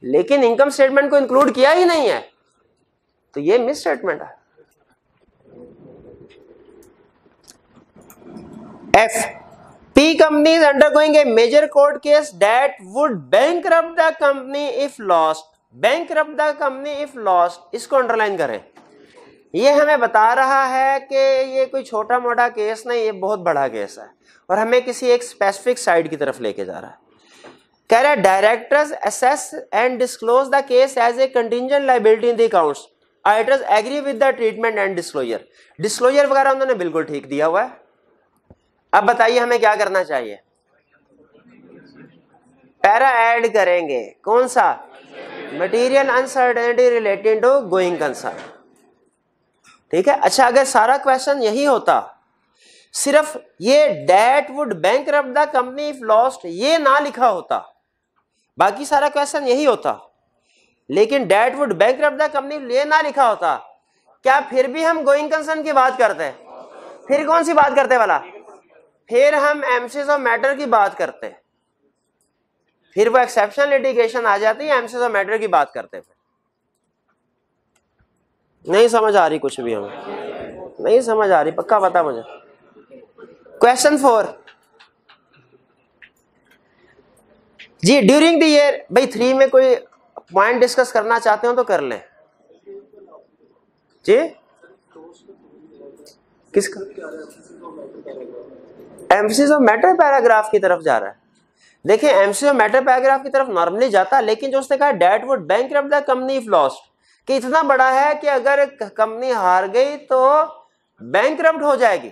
लेकिन इनकम स्टेटमेंट को इंक्लूड किया ही नहीं है, तो ये मिस स्टेटमेंट है। F P company is undergoing a major court case that would bankrupt the company if lost. Bankrupt the company if lost. इसको अंडरलाइन करें। ये हमें बता रहा है कि ये कोई छोटा मोटा केस नहीं, ये बहुत बड़ा केस है और हमें किसी एक स्पेसिफिक साइड की तरफ लेके जा रहा है। कह रहा है directors assess and disclose the case as a contingent liability in the accounts, auditors agree with the treatment and disclosure. Disclosure वगैरह उन्होंने बिल्कुल ठीक दिया हुआ है। अब बताइए हमें क्या करना चाहिए? पैरा ऐड करेंगे, कौन सा? Material uncertainty related to going concern. ठीक है। अच्छा, अगर सारा क्वेश्चन यही होता, सिर्फ ये debt would bankrupt the company if lost ये ना लिखा होता, बाकी सारा क्वेश्चन यही होता, लेकिन debt would bankrupt the company ये ना लिखा होता, क्या फिर भी हम गोइंग कंसर्न की बात करते हैं? फिर कौन सी बात करते वाला? फिर हम एमसीज ऑफ मैटर की बात करते हैं, फिर वो एक्सेप्शनल लिटिगेशन आ जाती है, एमसीज ऑफ मैटर की बात करते हैं। नहीं समझ आ रही कुछ भी? हमें नहीं समझ आ रही, पक्का पता मुझे। क्वेश्चन 4 जी, ड्यूरिंग द ईयर, भाई 3 में कोई पॉइंट डिस्कस करना चाहते हो तो कर लें जी। किसका? एम्फेसिस ऑफ मैटर पैराग्राफ की तरफ जा रहा है। देखिए एम्फेसिस ऑफ मैटर पैराग्राफ की तरफ नॉर्मली जाता, लेकिन जो उसने कहा debt would bankrupt the company if lost, कि इतना बड़ा है कि अगर कंपनी हार गई तो बैंकरप्ट हो जाएगी,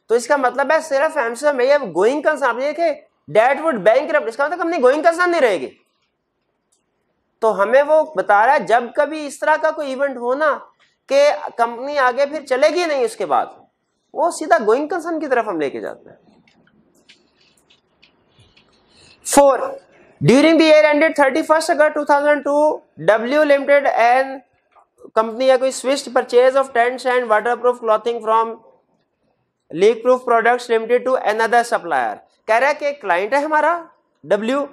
तो इसका मतलब है सिर्फ एम्फेसिस में ये गोइंग कंसर्न, देखिए डेट वुड बैंकरप्ट, इसका मतलब कंपनी गोइंग कंसर्न नहीं रहेगी। तो हमें वो बता रहा है जब कभी इस तरह का कोई इवेंट हो ना कि कंपनी आगे फिर चलेगी नहीं, उसके बाद वो सीधा गोइंग कंसर्न की तरफ हम लेके जाते हैं। 4 during the year ended 31 August 2002 W Limited and company या कोई switched purchase of tents and waterproof clothing from Leak Proof Products Limited to another supplier. कह रहा है कि क्लाइंट है हमारा W,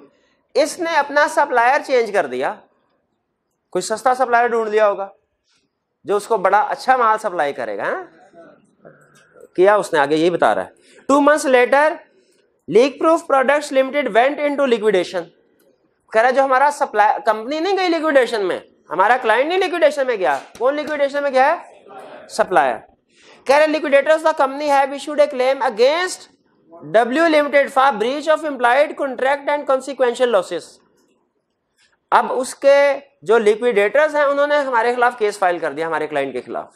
इसने अपना सप्लायर चेंज कर दिया, कोई सस्ता सप्लायर ढूंढ लिया होगा जो उसको बड़ा अच्छा माल सप्लाई करेगा, है? किया उसने, आगे यही बता रहा है। 2 months later Leak Proof Products Limited went into liquidation. कह रहा जो हमारा सप्लाई कंपनी नहीं गई लिक्विडेशन में, हमारा क्लाइंट नहीं लिक्विडेशन में गया। कौन लिक्विडेशन में गया है? सप्लायर। कह रहे liquidators the company have issued A claim against W limited for breach of employed contract and consequential losses. अब उसके जो लिक्विडेटर्स हैं उन्होंने हमारे खिलाफ केस फाइल कर दिया, हमारे क्लाइंट के खिलाफ,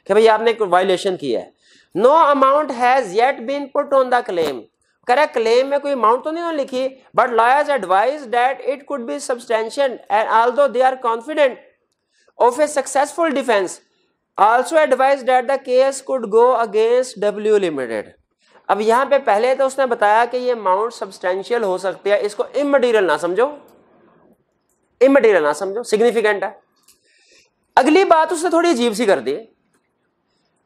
कि भाई आपने वायलेशन किया है। No amount has yet been put on the claim. Correct, claim में कोई अमाउंट तो नहीं लिखी, but lawyers advise that it could be substantial and although they are confident of a successful defence also advise that the case could go against W Limited. अब यहाँ पे पहले तो उसने बताया कि ये अमाउंट सब्सटेंशियल हो सकती है, इसको इमटेरियल ना समझो, इमटेरियल ना समझो, सिग्निफिकेंट है। अगली बात उसने थोड़ी अजीब सी कर दी,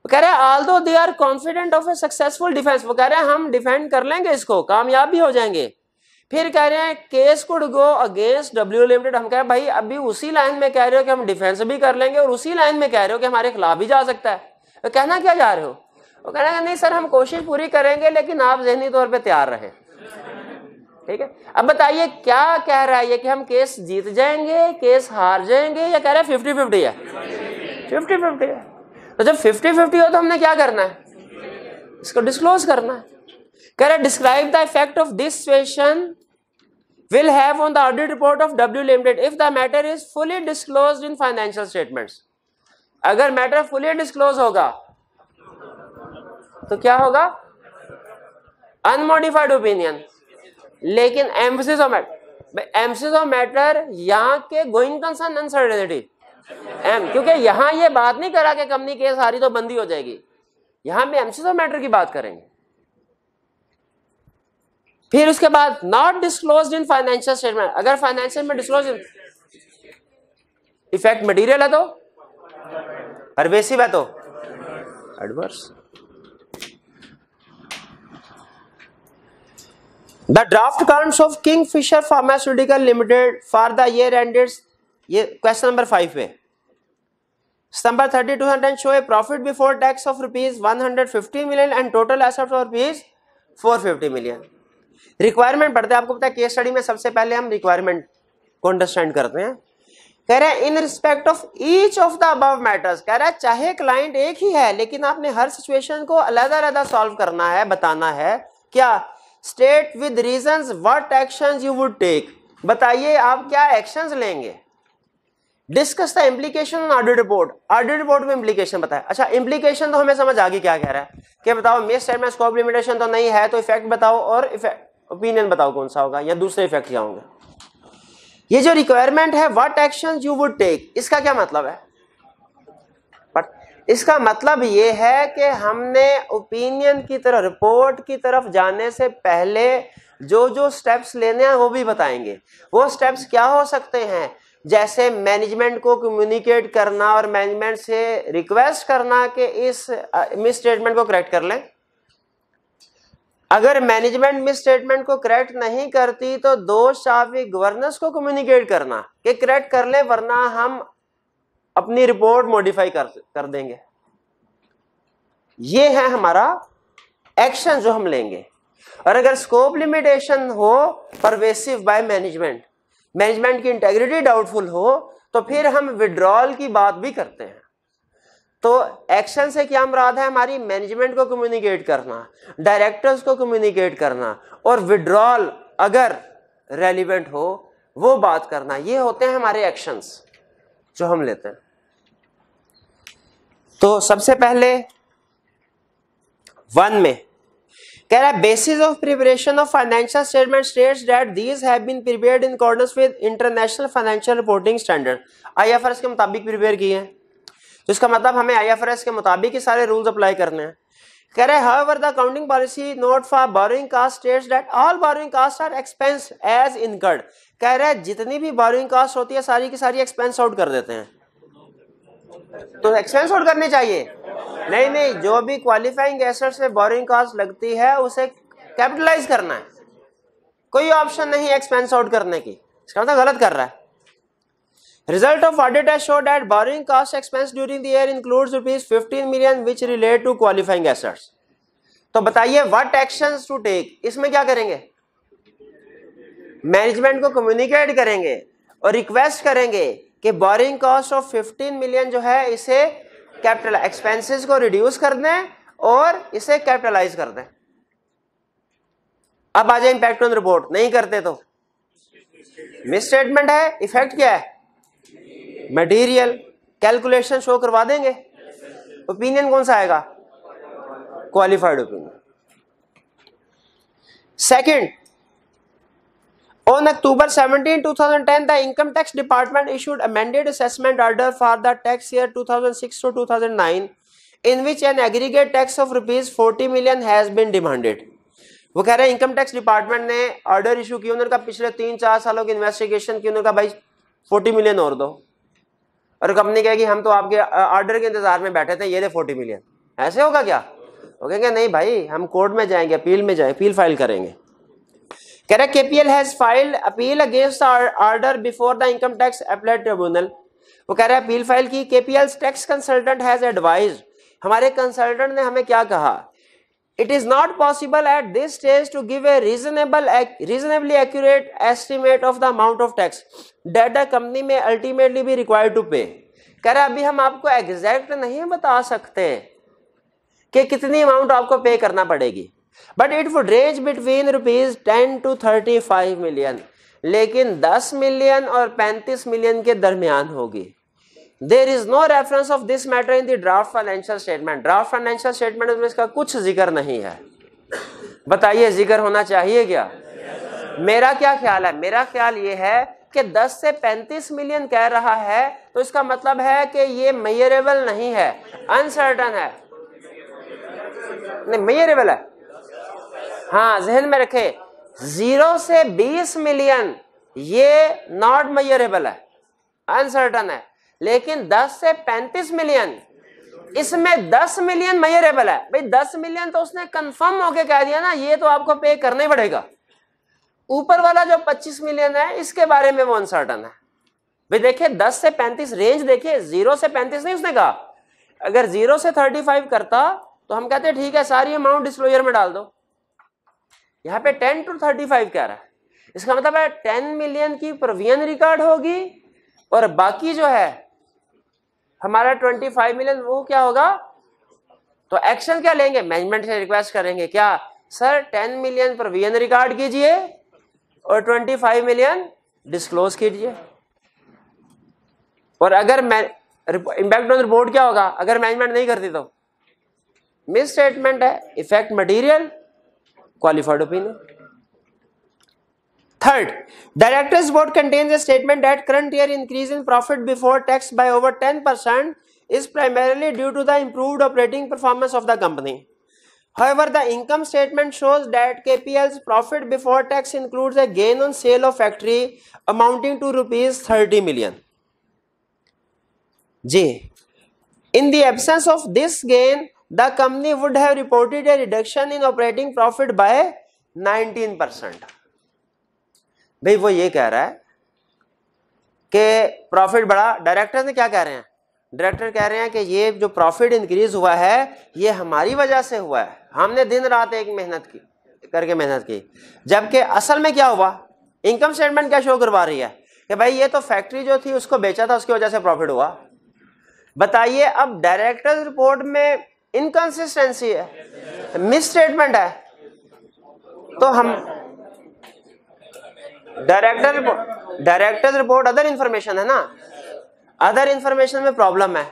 कह रहे हैं although they are confident of a successful defence, वो कह रहे हैं हम डिफेंड कर लेंगे इसको, कामयाब भी हो जाएंगे। फिर कह रहे हैं case could go against W limited. हम कह रहे हैं भाई अभी उसी लाइन में कह रहे हो कि हम डिफेंस भी कर लेंगे और उसी लाइन में कह रहे हो कि हमारे खिलाफ भी जा सकता है, तो कहना क्या जा रहे हो? वो कह रहे हैं नहीं सर हम कोशिश पूरी करेंगे, लेकिन आप ज़हनी तौर पे तैयार रहें। ठीक है, अब बताइए क्या कह रहा है ये कि हम केस जीत जाएंगे, केस हार जाएंगे, या कह रहा है 50-50 है? 50-50 है। तो जब 50-50 हो तो हमने क्या करना है? इसको डिस्क्लोज करना है। कह रहा है describe the effect of this situation will have on the audit report of W limited if the matter is fully disclosed in financial statements. अगर मैटर फुली डिस्क्लोज होगा तो क्या होगा? Unmodified opinion. लेकिन emphasis of matter, emphasis of matter यहाँ के going concern uncertainty, क्योंकि यहां ये बात नहीं करा कि कंपनी केस हारी तो बंदी हो जाएगी, यहां पे एम्फेसिस ऑफ मैटर की बात करेंगे। फिर उसके बाद not disclosed in financial statement, अगर फाइनेंशियल में डिस्क्लोज, इफेक्ट मटेरियल है तो परवेसिव है तो adverse. The draft accounts of Kingfisher pharmaceutical limited for the year ended, ये क्वेश्चन नंबर 5 पे, September 30, 2010 show a profit before tax of rupees 150 million and total assets of rupees 450 million। Requirement पढ़ते हैं, आपको पता है case study में सबसे पहले हम रिक्वायरमेंट को अंडरस्टैंड करते हैं। कह रहे हैं in respect of each of the above matters, कह रहा है चाहे क्लाइंट एक ही है लेकिन आपने हर सिचुएशन को अलग अलग सॉल्व करना है, बताना है। क्या state with reasons what actions you would take, बताइए आप क्या एक्शंस लेंगे। Discuss the implication on audit report, audit report में इम्प्लीकेशन बताए। अच्छा इम्प्लीकेशन तो हमें समझ आ गई क्या कह रहा है कि बताओ मिस स्टेटमेंट स्कोप लिमिटेशन तो नहीं है, तो इफेक्ट बताओ और ओपिनियन बताओ कौन सा होगा या दूसरे इफेक्ट क्या होंगे। ये जो रिक्वायरमेंट है what action you would take, इसका क्या मतलब है? इसका मतलब ये है कि हमने ओपिनियन की तरफ, रिपोर्ट की तरफ जाने से पहले जो जो स्टेप्स लेने हैं वो भी बताएंगे। वो स्टेप्स क्या हो सकते हैं, जैसे मैनेजमेंट को कम्युनिकेट करना और मैनेजमेंट से रिक्वेस्ट करना कि इस मिस स्टेटमेंट को करेक्ट कर लें। अगर मैनेजमेंट मिस स्टेटमेंट को करेक्ट नहीं करती तो दोष शाफी गवर्नेंस को कम्युनिकेट करना कि करेक्ट कर ले, वरना हम अपनी रिपोर्ट मॉडिफाई कर देंगे। ये है हमारा एक्शन जो हम लेंगे। और अगर स्कोप लिमिटेशन हो परवेसिव बाय मैनेजमेंट, मैनेजमेंट की इंटेग्रिटी डाउटफुल हो, तो फिर हम विड्रॉल की बात भी करते हैं। तो एक्शन से क्या मुराद है हमारी, मैनेजमेंट को कम्युनिकेट करना, डायरेक्टर्स को कम्युनिकेट करना, और विड्रॉल अगर रेलिवेंट हो वो बात करना। ये होते हैं हमारे एक्शंस जो हम लेते हैं। तो सबसे पहले 1 में कह रहा है basis of preparation of financial statement states that these have been prepared in accordance with international financial reporting standard, IFRS के मुताबिक प्रिपेयर किए हैं। तो इसका मतलब हमें आईएफआरएस के मुताबिक ही सारे रूल्स अप्लाई करने हैं। कह रहे हैं however the accounting policy note for borrowing cost states that all borrowing cost are expense as incurred, कह रहे हैं जितनी भी बोरोइंग कॉस्ट होती है सारी की सारी एक्सपेंस आउट कर देते हैं। तो एक्सपेंस आउट करनी चाहिए? नहीं, जो भी क्वालिफाइंग एसेट से बोरोइंग कॉस्ट लगती है उसे कैपिटलाइज करना है, कोई ऑप्शन नहीं एक्सपेंस आउट करने की। इसका मतलब गलत कर रहा है। Result of audit has showed that borrowing cost expense during the year includes ₹15 million which relate to qualifying assets. तो बताइए what actions to take, इसमें क्या करेंगे? मैनेजमेंट को कम्युनिकेट करेंगे और रिक्वेस्ट करेंगे कि बोरिंग कॉस्ट ऑफ 15 मिलियन जो है इसे कैपिटल एक्सपेंसेस को रिड्यूस कर दें और इसे कैपिटलाइज कर दें। अब आ जाए इंपैक्ट ऑन रिपोर्ट, नहीं करते तो मिस स्टेटमेंट है, इफेक्ट क्या है? मटेरियल, कैलकुलेशन शो करवा देंगे। ओपिनियन कौन सा आएगा? Qualified opinion. Second, on October 17, 2010, the Income Tax Department issued amended assessment order for the tax year 2006 to 2009, in which an aggregate tax of ₹40 million has been demanded. वो कह रहे हैं income tax department ने order issue किया, उन्होंने कहा पिछले 3-4 सालों की इन्वेस्टिगेशन की, उन्होंने कहा भाई 40 मिलियन और दो, और कंपनी कहेगी हम तो आपके ऑर्डर के इंतजार में बैठे थे, ये दे 40 मिलियन। ऐसे होगा क्या? वो कहेंगे नहीं भाई हम कोर्ट में जाएंगे, अपील में जाएंगे, अपील फाइल करेंगे। कह रहा है KPL has filed appeal against order before the income tax appellate tribunal. वो कह रहा है अपील फाइल की। KPL tax consultant has advised, हमारे कंसल्टेंट ने हमें क्या कहा, it is not possible at this stage to give a reasonably accurate estimate of the amount of tax that the company may ultimately be required to pay. कह रहा है अभी हम आपको एग्जैक्ट नहीं बता सकते कि कितनी अमाउंट आपको पे करना पड़ेगी, but it would range between ₹10 to 35 million, लेकिन 10 मिलियन और 35 मिलियन के दरमियान होगी। There is no reference of this matter in the draft financial statement. Draft financial statement में इसका कुछ जिक्र नहीं है। बताइए जिक्र होना चाहिए क्या? मेरा क्या ख्याल है? मेरा ख्याल ये है कि 10 से 35 मिलियन कह रहा है तो इसका मतलब है कि ये मेजरेबल नहीं है, अनसर्टन है। नहीं मेजरेबल है, हाँ जहन में रखे। 0 से 20 मिलियन ये नॉट मेजरेबल है, अनसर्टन है, लेकिन 10 से 35 मिलियन इसमें 10 मिलियन मेजरेबल है। भाई 10 मिलियन तो उसने कंफर्म होके कह दिया ना, ये तो आपको पे करना ही पड़ेगा। ऊपर वाला जो 25 मिलियन है इसके बारे में वो अनसर्टन है। भाई देखिए 10 से 35 रेंज देखिए, 0 से 35 नहीं उसने कहा। अगर 0 से 35 करता तो हम कहते ठीक है सारी अमाउंट डिस्क्लोजर में डाल दो। यहाँ पे 10 to 35 कह रहा है, इसका मतलब है 10 मिलियन की प्रोविजन रिकॉर्ड होगी और बाकी जो है हमारा 25 मिलियन वो क्या होगा। तो एक्शन क्या लेंगे? मैनेजमेंट से रिक्वेस्ट करेंगे क्या सर 10 मिलियन प्रोविजन रिकॉर्ड कीजिए और 25 मिलियन डिस्क्लोज कीजिए। और अगर इम्पैक्ट ऑन रिपोर्ट क्या होगा अगर मैनेजमेंट नहीं करती तो मिस स्टेटमेंट है, effect material, qualified opinion. Third, directors report contains a statement that current year increase in profit before tax bye over 10% is primarily due to the improved operating performance of the company. However, the income statement shows that KPL's profit before tax includes a gain on sale of factory amounting to rupees 30 million. G. In the absence of this gain, the company would have reported a reduction in operating profit by 19%. भाई वो ये कह रहा है कि profit बढ़ा, director ने क्या कह रहे हैं, डायरेक्टर कह रहे हैं कि ये जो प्रॉफिट इंक्रीज हुआ है ये हमारी वजह से हुआ है, हमने दिन रात एक मेहनत की, जबकि असल में क्या हुआ, इनकम स्टेटमेंट क्या शो करवा रही है कि भाई ये तो फैक्ट्री जो थी उसको बेचा था उसकी वजह से प्रॉफिट हुआ। बताइए अब डायरेक्टर्स रिपोर्ट में इनकंसिस्टेंसी है, मिस स्टेटमेंट है, तो हम डायरेक्टर्स रिपोर्ट अदर इंफॉर्मेशन है ना, अदर इंफॉर्मेशन में प्रॉब्लम है,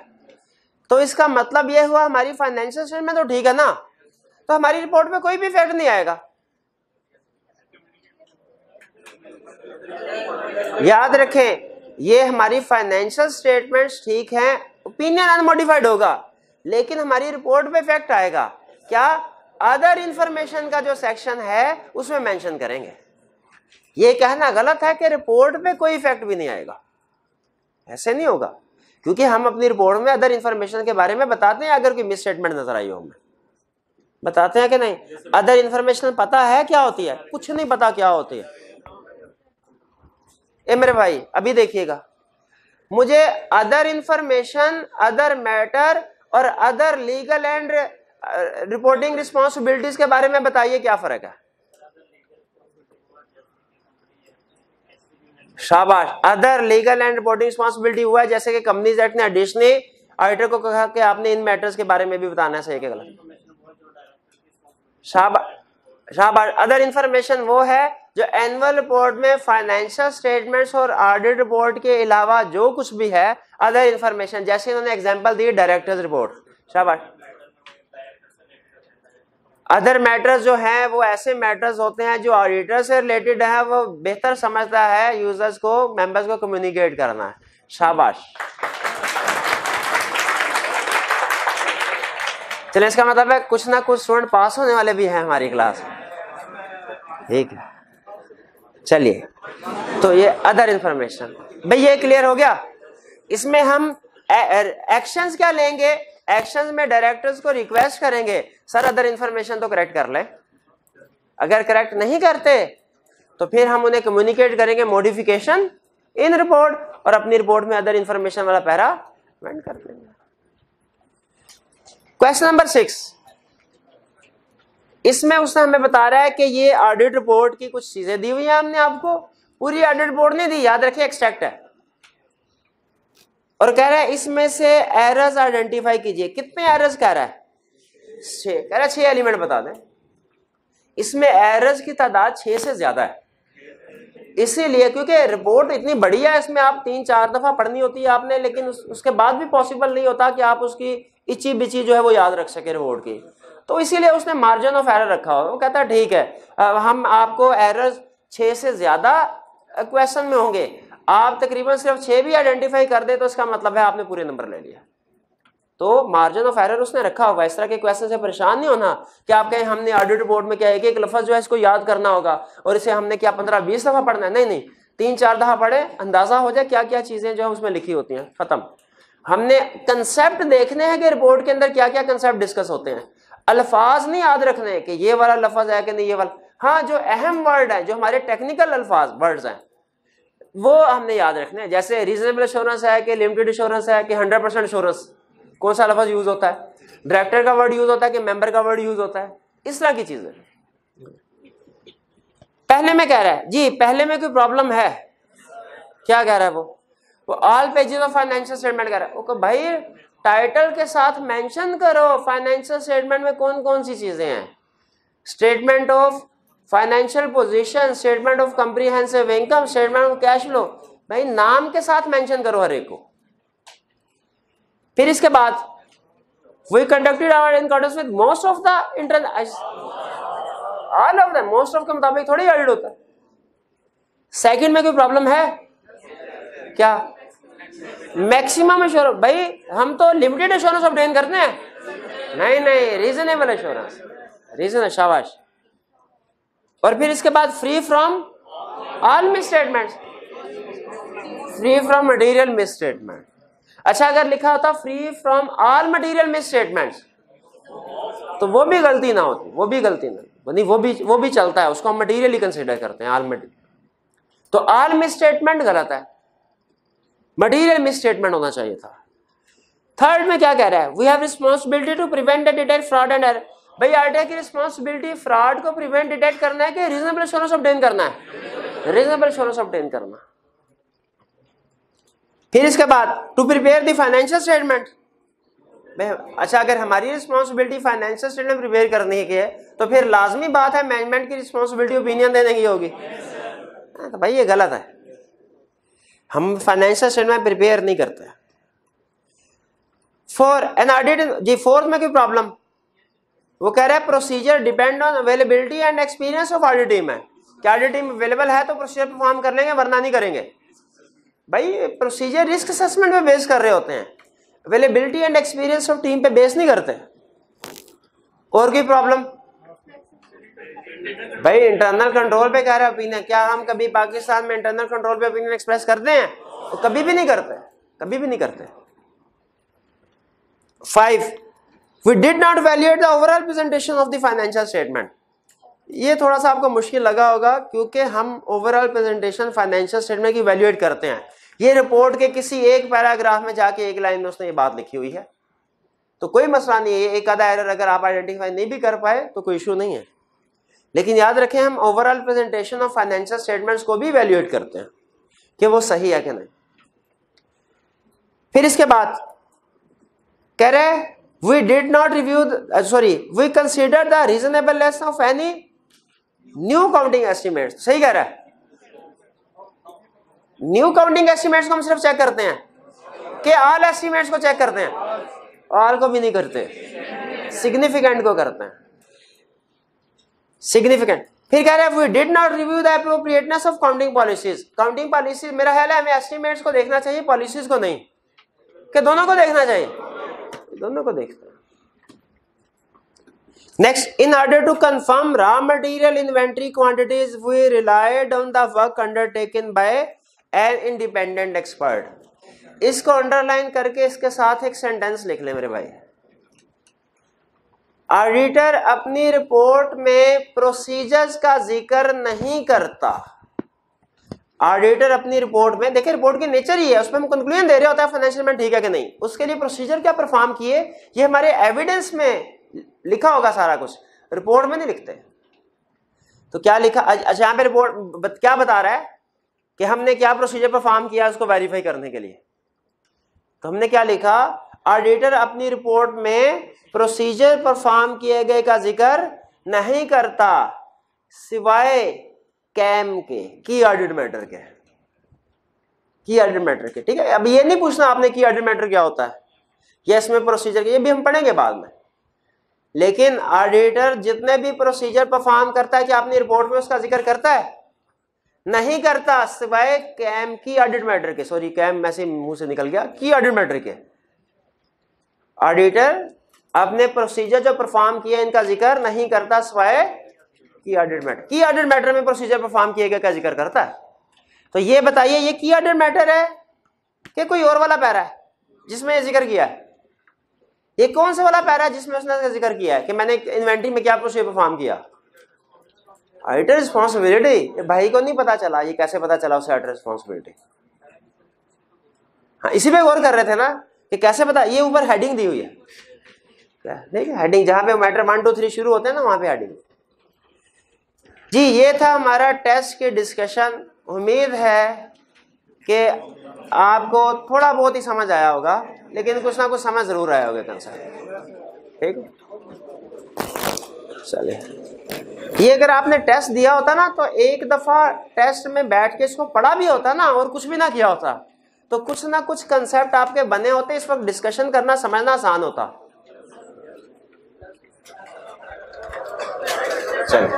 तो इसका मतलब यह हुआ हमारी फाइनेंशियल स्टेटमेंट तो ठीक है ना, तो हमारी रिपोर्ट में कोई भी इफेक्ट नहीं आएगा। याद रखें ये हमारी फाइनेंशियल स्टेटमेंट्स ठीक हैं, ओपिनियन अनमोडिफाइड होगा, लेकिन हमारी रिपोर्ट पे इफेक्ट आएगा क्या, अदर इंफॉर्मेशन का जो सेक्शन है उसमें मेंशन करेंगे। ये कहना गलत है कि रिपोर्ट पे कोई इफेक्ट भी नहीं आएगा, ऐसे नहीं होगा, क्योंकि हम अपनी रिपोर्ट में अदर इंफॉर्मेशन के बारे में बताते हैं, अगर कोई मिस स्टेटमेंट नजर आई हो हमें बताते हैं कि नहीं, अदर इंफॉर्मेशन पता है क्या होती है, कुछ नहीं पता क्या होती है। ए मेरे भाई अभी देखिएगा, मुझे अदर इंफॉर्मेशन, अदर मैटर और other legal and reporting responsibilities के बारे में बताइए क्या फर्क है। शाबाश, other legal and reporting responsibility हुआ है, जैसे कि कंपनीज एक्ट ने एडिशनली ऑडिटर को कहा कि आपने इन मैटर्स के बारे में भी बताना है, सही के गलत। शाबाश, अदर इंफॉर्मेशन वो है जो एनुअल रिपोर्ट में फाइनेंशियल स्टेटमेंट्स और ऑडिट रिपोर्ट के अलावा जो कुछ भी है अदर इंफॉर्मेशन, जैसे इन्होंने एग्जांपल दी डायरेक्टर्स रिपोर्ट। शाबाश, अदर मैटर्स जो हैं वो ऐसे मैटर्स होते हैं जो ऑडिटर से रिलेटेड है, वो बेहतर समझता है यूजर्स को, मेंबर्स को कम्युनिकेट करना है। शाबाश, चलिए इसका मतलब है कुछ ना कुछ स्टूडेंट पास होने वाले भी हैं हमारी क्लास में, ठीक है। चलिए तो ये अदर इंफॉर्मेशन, भाई ये क्लियर हो गया। इसमें हम एक्शंस क्या लेंगे, एक्शंस में डायरेक्टर्स को रिक्वेस्ट करेंगे सर अदर इंफॉर्मेशन तो करेक्ट कर ले, अगर करेक्ट नहीं करते तो फिर हम उन्हें कम्युनिकेट करेंगे मॉडिफिकेशन इन रिपोर्ट, और अपनी रिपोर्ट में अदर इंफॉर्मेशन वाला पैरा मेंशन कर देंगे। क्वेश्चन नंबर 6, इसमें उसने हमें बता रहा है कि ये ऑडिट रिपोर्ट की कुछ चीजें दी हुई है, हमने आपको पूरी ऑडिट रिपोर्ट नहीं दी, याद रखिए एक्सट्रैक्ट है, और कह रहा है इसमें से एरर्स आइडेंटिफाई कीजिए। कितने एरर्स कह रहा है, 6, कह रहा है 6 एलिमेंट बता दें। इसमें एरर्स की तादाद 6 से ज्यादा है, इसीलिए क्योंकि रिपोर्ट इतनी बड़ी है, इसमें आप 3-4 दफा पढ़नी होती है आपने, लेकिन उसके बाद भी पॉसिबल नहीं होता कि आप उसकी इची बिची जो है वो याद रख सके रिपोर्ट की, तो इसीलिए उसने मार्जिन ऑफ एरर रखा हो। वो कहता है ठीक है हम आपको एरर्स 6 से ज्यादा क्वेश्चन में होंगे, आप तकरीबन सिर्फ 6 भी आइडेंटिफाई कर दे तो इसका मतलब है आपने पूरे नंबर ले लिया। तो मार्जिन ऑफ एरर उसने रखा होगा, इस तरह के क्वेश्चन से परेशान नहीं होना कि आप कहें हमने ऑडिट रिपोर्ट में क्या एक एक लफ्ज जो है इसको याद करना होगा और इसे हमने क्या 15-20 दफा पढ़ना है, नहीं, 3-4 दफा पढ़े, अंदाजा हो जाए क्या क्या चीजें जो है उसमें लिखी होती हैं, खत्म। हमने कंसेप्ट देखने हैं कि रिपोर्ट के अंदर क्या क्या कंसेप्ट डिस्कस होते हैं, अल्फाज नहीं याद रखने कि ये वाला लफ्ज है कि नहीं ये वाला, हाँ जो अहम वर्ड है, जो हमारे टेक्निकल अल्फाज वर्ड्स हैं वो हमने याद रखने हैं, जैसे रीजनेबल एश्योरेंस है कि लिमिटेड एश्योरेंस है कि 100% एश्योरेंस, कौन सा लफ्ज यूज होता है, डायरेक्टर का वर्ड यूज होता है कि मेंबर का वर्ड यूज होता है, इस तरह की चीजें। पहले में कह रहा है जी, पहले में कोई प्रॉब्लम है, क्या कह रहा है वो all pages of financial statement कह रहा है, वो भाई टाइटल के साथ मेंशन करो फाइनेंशियल स्टेटमेंट में कौन कौन सी चीजें हैं, statement of financial position, statement of comprehensive income, statement of cash flow. भाई नाम के साथ मेंशन करो हर एक को। फिर इसके बाद we conducted our in accordance with most of the internal, all of the, most of के मुताबिक थोड़ी एडिट होता है। सेकंड में कोई प्रॉब्लम है क्या? मैक्सिमम एश्योरेंस, भाई हम तो लिमिटेड एश्योरेंस ऑब्टेन करते हैं, नहीं रीजनेबल एश्योरेंस, रीजन, शाबाश। और फिर इसके बाद free from all misstatements, free from material misstatement. अच्छा अगर लिखा होता free from all material misstatements तो वो भी गलती ना होती, वो भी गलती ना, नहीं वो भी चलता है, उसको हम मटेरियल ही कंसिडर करते हैं, ऑल मटेरियल। तो ऑल मिसस्टेटमेंट गलत है, मटेरियल मिसस्टेटमेंट होना चाहिए था। थर्ड में क्या कह रहा है? We have responsibility to prevent detect fraud and error. भाई आरटीआई की रिस्पांसिबिलिटी फ्रॉड को प्रिवेंट डिटेक्ट करना है कि रीजनेबल एश्योरेंस ऑब्टेन करना है? रीजनेबल एश्योरेंस ऑब्टेन करना। फिर इसके बाद to prepare the financial statement. अच्छा अगर हमारी रिस्पांसिबिलिटी फाइनेंशियल स्टेटमेंट प्रिपेयर करने की है तो फिर लाजमी बात है मैनेजमेंट की रिस्पांसिबिलिटी ओपिनियन देने की होगी। तो भाई ये गलत है, हम फाइनेंशियल स्टेटमेंट प्रिपेयर नहीं करते। फॉर एन ऑडिट जी, फोर्थ में कोई प्रॉब्लम? वो कह रहा है procedure depend on availability and experience of audit team है। क्या ऑडिट टीम अवेलेबल है तो प्रोसीजर परफॉर्म कर लेंगे, वरना नहीं करेंगे। भाई प्रोसीजर रिस्क असेसमेंट पे बेस कर रहे होते हैं, availability and experience of team पे बेस नहीं करते। और कोई प्रॉब्लम? भाई इंटरनल कंट्रोल पे कह रहे ओपिनियन, क्या हम कभी पाकिस्तान में इंटरनल कंट्रोल पे ओपिनियन एक्सप्रेस करते हैं? तो कभी भी नहीं करते, कभी भी नहीं करते। 5 we did not valuate the overall presentation of the financial statement. ये थोड़ा सा आपको मुश्किल लगा होगा क्योंकि हम ओवरऑल प्रेजेंटेशन फाइनेंशियल स्टेटमेंट की वैल्यूएट करते हैं। ये रिपोर्ट के किसी एक पैराग्राफ में जाके एक लाइन में उसने ये बात लिखी हुई है, तो कोई मसला नहीं है। एक आधा एरर अगर आप आइडेंटिफाई नहीं भी कर पाए तो कोई इशू नहीं है, लेकिन याद रखें हम overall presentation of financial statements को भी वैल्यूएट करते हैं कि वो सही है कि नहीं। फिर इसके बाद कह रहे we did not review we consider the reasonableness of any new accounting estimates. सही कह रहा है, न्यू काउंटिंग एस्टिमेट्स को हम सिर्फ चेक करते हैं कि ऑल एस्टिमेट्स को चेक करते हैं? ऑल को भी नहीं करते, सिग्निफिकेंट को करते हैं, सिग्निफिकेंट। फिर कह रहे हैं we did not review the appropriateness of accounting policies. Accounting policies मेरा ख्याल है हमें एस्टिमेट्स को देखना चाहिए, पॉलिसीज को नहीं, कि दोनों को देखना चाहिए, दोनों को देखते हैं। Next, in order to confirm raw material inventory quantities we relied on the work undertaken by an independent expert. इसको अंडरलाइन करके इसके साथ एक सेंटेंस लिख ले मेरे भाई। ऑडिटर अपनी रिपोर्ट में प्रोसीजर्स का जिक्र नहीं करता। ऑडिटर अपनी रिपोर्ट में, देखिए रिपोर्ट की नेचर ही है, उसमें हम कंक्लूजन दे रहे होता है फाइनेंशियल में ठीक है कि नहीं, उसके लिए प्रोसीजर क्या परफॉर्म किए ये हमारे एविडेंस में लिखा होगा सारा कुछ, रिपोर्ट में नहीं लिखते। तो क्या लिखा? अच्छा यहाँ पे रिपोर्ट क्या बता रहा है कि हमने क्या प्रोसीजर परफॉर्म किया उसको वेरीफाई करने के लिए। तो हमने क्या लिखा? ऑडिटर अपनी रिपोर्ट में प्रोसीजर परफॉर्म किए गए का जिक्र नहीं करता सिवाय कैम के, की ऑडिट मैटर के, की ऑडिट मैटर के। ठीक है, अब ये नहीं पूछना आपने की ऑडिट मैटर क्या होता है, या इसमें प्रोसीजर के, ये भी हम पढ़ेंगे बाद में। लेकिन ऑडिटर जितने भी प्रोसीजर परफॉर्म करता है कि अपनी रिपोर्ट में उसका जिक्र करता है? नहीं करता, सिवाय कैम, की ऑडिट मैटर के। सॉरी, कैम में से मुंह से निकल गया, की ऑडिट मैटर के। ऑडिटर अपने प्रोसीजर जो परफॉर्म किए इनका जिक्र नहीं करता सिवाय की ऑडिट मैटर। की ऑडिट मैटर में प्रोसीजर परफॉर्म किए गए का जिक्र करता है। तो ये बताइए ये की ऑडिट मैटर है कि कोई और वाला पैरा है जिसमें ये जिक्र किया है? ये कौन से वाला पैरा है जिसमें उसने जिक्र किया है कि मैंने इन्वेंटरी में क्या प्रोसीजर परफॉर्म किया? Auditor responsibility. भाई को नहीं पता चला, ये कैसे पता चला उसे ऑडिटर रिस्पॉन्सिबिलिटी? हाँ, इसी पे गौर कर रहे थे ना कि कैसे पता। ये ऊपर हेडिंग दी हुई है, देखिए हेडिंग, जहां पे मैटर 1 2 3 शुरू होते हैं ना वहां पे हेडिंग। जी ये था हमारा टेस्ट के डिस्कशन। उम्मीद है कि आपको थोड़ा बहुत ही समझ आया होगा, लेकिन कुछ ना कुछ समझ जरूर आया होगा कंसेप्ट। ठीक है। चलिए, ये अगर आपने टेस्ट दिया होता ना तो एक दफा टेस्ट में बैठ के इसको पढ़ा भी होता ना और कुछ भी ना किया होता तो कुछ ना कुछ कंसेप्ट आपके बने होते, इस वक्त डिस्कशन करना समझना आसान होता। चलो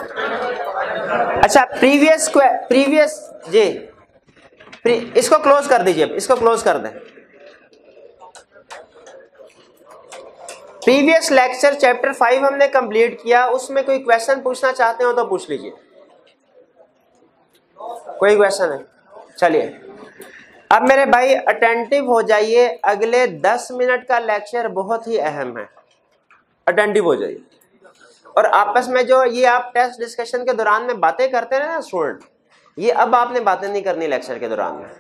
अच्छा, प्रीवियस जी इसको क्लोज कर दीजिए, इसको क्लोज कर दें। प्रीवियस लेक्चर चैप्टर 5 हमने कंप्लीट किया, उसमें कोई क्वेश्चन पूछना चाहते हो तो पूछ लीजिए। कोई क्वेश्चन है? चलिए अब मेरे भाई अटेंटिव हो जाइए, अगले 10 मिनट का लेक्चर बहुत ही अहम है, अटेंटिव हो जाइए। और आपस में जो ये आप टेस्ट डिस्कशन के दौरान में बातें करते हैं ना स्टूडेंट, ये अब आपने बातें नहीं करनी लेक्चर के दौरान में।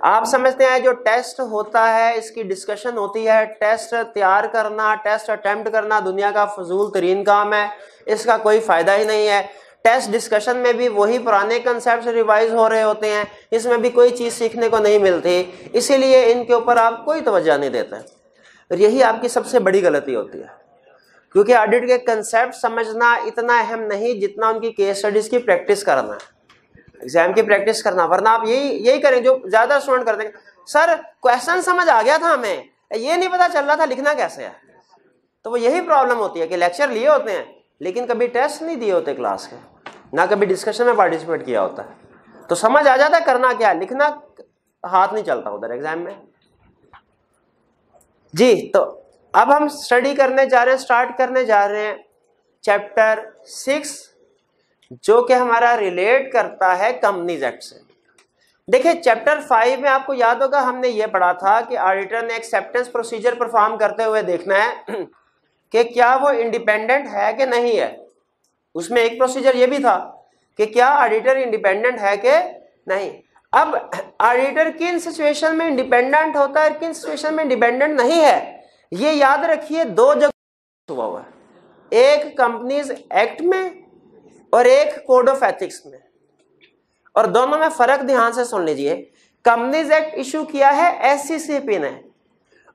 आप समझते हैं जो टेस्ट होता है इसकी डिस्कशन होती है, टेस्ट तैयार करना, टेस्ट अटेम्प्ट करना दुनिया का फजूल तरीन काम है, इसका कोई फायदा ही नहीं है। टेस्ट डिस्कशन में भी वही पुराने कंसेप्ट रिवाइज हो रहे होते हैं, इसमें भी कोई चीज़ सीखने को नहीं मिलती, इसीलिए इनके ऊपर आप कोई तवज्जो नहीं देते। और यही आपकी सबसे बड़ी गलती होती है, क्योंकि ऑडिट के कंसेप्ट समझना इतना अहम नहीं जितना उनकी केस स्टडीज की प्रैक्टिस करना है, एग्जाम की प्रैक्टिस करना। वरना आप यही करें जो ज्यादा स्टूडेंट करते हैं, सर क्वेश्चन समझ आ गया था हमें, ये नहीं पता चल रहा था लिखना कैसे है। तो वो यही प्रॉब्लम होती है कि लेक्चर लिए होते हैं लेकिन कभी टेस्ट नहीं दिए होते क्लास के, ना कभी डिस्कशन में पार्टिसिपेट किया होता है, तो समझ आ जाता है करना क्या, लिखना हाथ नहीं चलता उधर एग्जाम में जी। तो अब हम स्टडी करने जा रहे हैं, स्टार्ट करने जा रहे हैं चैप्टर 6 जो कि हमारा रिलेट करता है कंपनीज एक्ट से। देखिए चैप्टर 5 में आपको याद होगा हमने ये पढ़ा था कि ऑडिटर ने एक्सेप्टेंस प्रोसीजर परफॉर्म करते हुए देखना है कि क्या वो इंडिपेंडेंट है कि नहीं है। उसमें एक प्रोसीजर ये भी था कि क्या ऑडिटर इंडिपेंडेंट है कि नहीं। अब ऑडिटर किन सिचुएशन में इंडिपेंडेंट होता है, किन सिचुएशन में इंडिपेंडेंट नहीं है, ये याद रखिए। 2 जगह हुआ है, एक कंपनीज एक्ट में और एक कोड ऑफ एथिक्स में, और दोनों में फर्क ध्यान से सुन लीजिए। कंपनीज एक्ट इशू किया है एससीसीपी ने,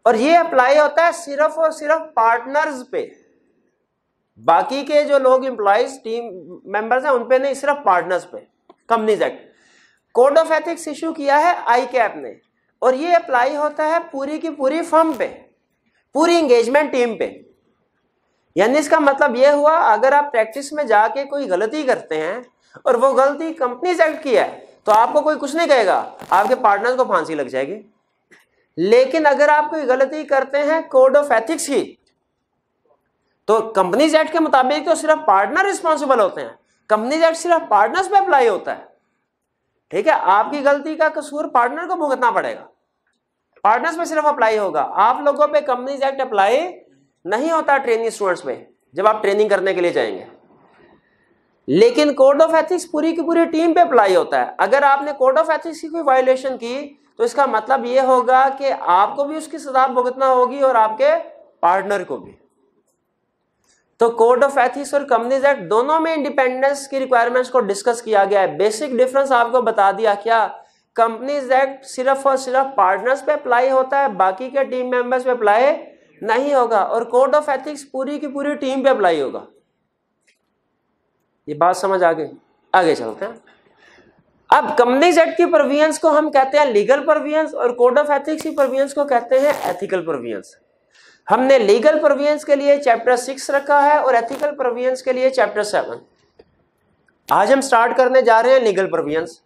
और ये अप्लाई होता है सिर्फ और सिर्फ पार्टनर्स पे, बाकी के जो लोग एम्प्लॉइज टीम मेंबर्स हैं उन पे नहीं, सिर्फ पार्टनर्स पे companies act. Code of ethics issue किया है आईकैप ने, और ये अप्लाई होता है पूरी की पूरी फर्म पे, पूरी एंगेजमेंट टीम पे। यानी इसका मतलब ये हुआ अगर आप प्रैक्टिस में जाके कोई गलती करते हैं और वो गलती कंपनीज एक्ट की है तो आपको कोई कुछ नहीं कहेगा, आपके पार्टनर्स को फांसी लग जाएगी। लेकिन अगर आप कोई गलती करते हैं कोड ऑफ एथिक्स की तो कंपनीज एक्ट के मुताबिक तो सिर्फ पार्टनर रिस्पॉन्सिबल होते हैं, कंपनीज एक्ट सिर्फ पार्टनर्स पे अप्लाई होता है। ठीक है, आपकी गलती का कसूर पार्टनर को भुगतना पड़ेगा, पार्टनर्स पे सिर्फ अप्लाई होगा, आप लोगों पे कंपनीज एक्ट अप्लाई नहीं होता ट्रेनिंग स्टूडेंट्स पे जब आप ट्रेनिंग करने के लिए जाएंगे। लेकिन कोड ऑफ एथिक्स पूरी की पूरी टीम पे अप्लाई होता है। अगर आपने कोड ऑफ एथिक्स की कोई वायलेशन की तो इसका मतलब यह होगा कि आपको भी उसकी सजा भुगतना होगी और आपके पार्टनर को भी। तो कोड ऑफ एथिक्स और कंपनीज एक्ट दोनों में इंडिपेंडेंस की रिक्वायरमेंट्स को डिस्कस किया गया है। बेसिक डिफरेंस आपको बता दिया क्या, कंपनीज एक्ट सिर्फ और सिर्फ पार्टनर्स पे अप्लाई होता है, बाकी के टीम मेंबर्स पे अप्लाई नहीं होगा, और कोड ऑफ एथिक्स पूरी की पूरी टीम पे अप्लाई होगा। ये बात समझ आ गई? आगे चलते हैं। अब कंपनीज एक्ट की प्रोविजंस को हम कहते हैं लीगल प्रोविजंस और कोड ऑफ एथिक्स की प्रोविजंस को कहते हैं एथिकल प्रोविजंस। हमने लीगल प्रोविजंस के लिए चैप्टर 6 रखा है और एथिकल प्रोविजंस के लिए चैप्टर 7। आज हम स्टार्ट करने जा रहे हैं लीगल प्रोविजंस।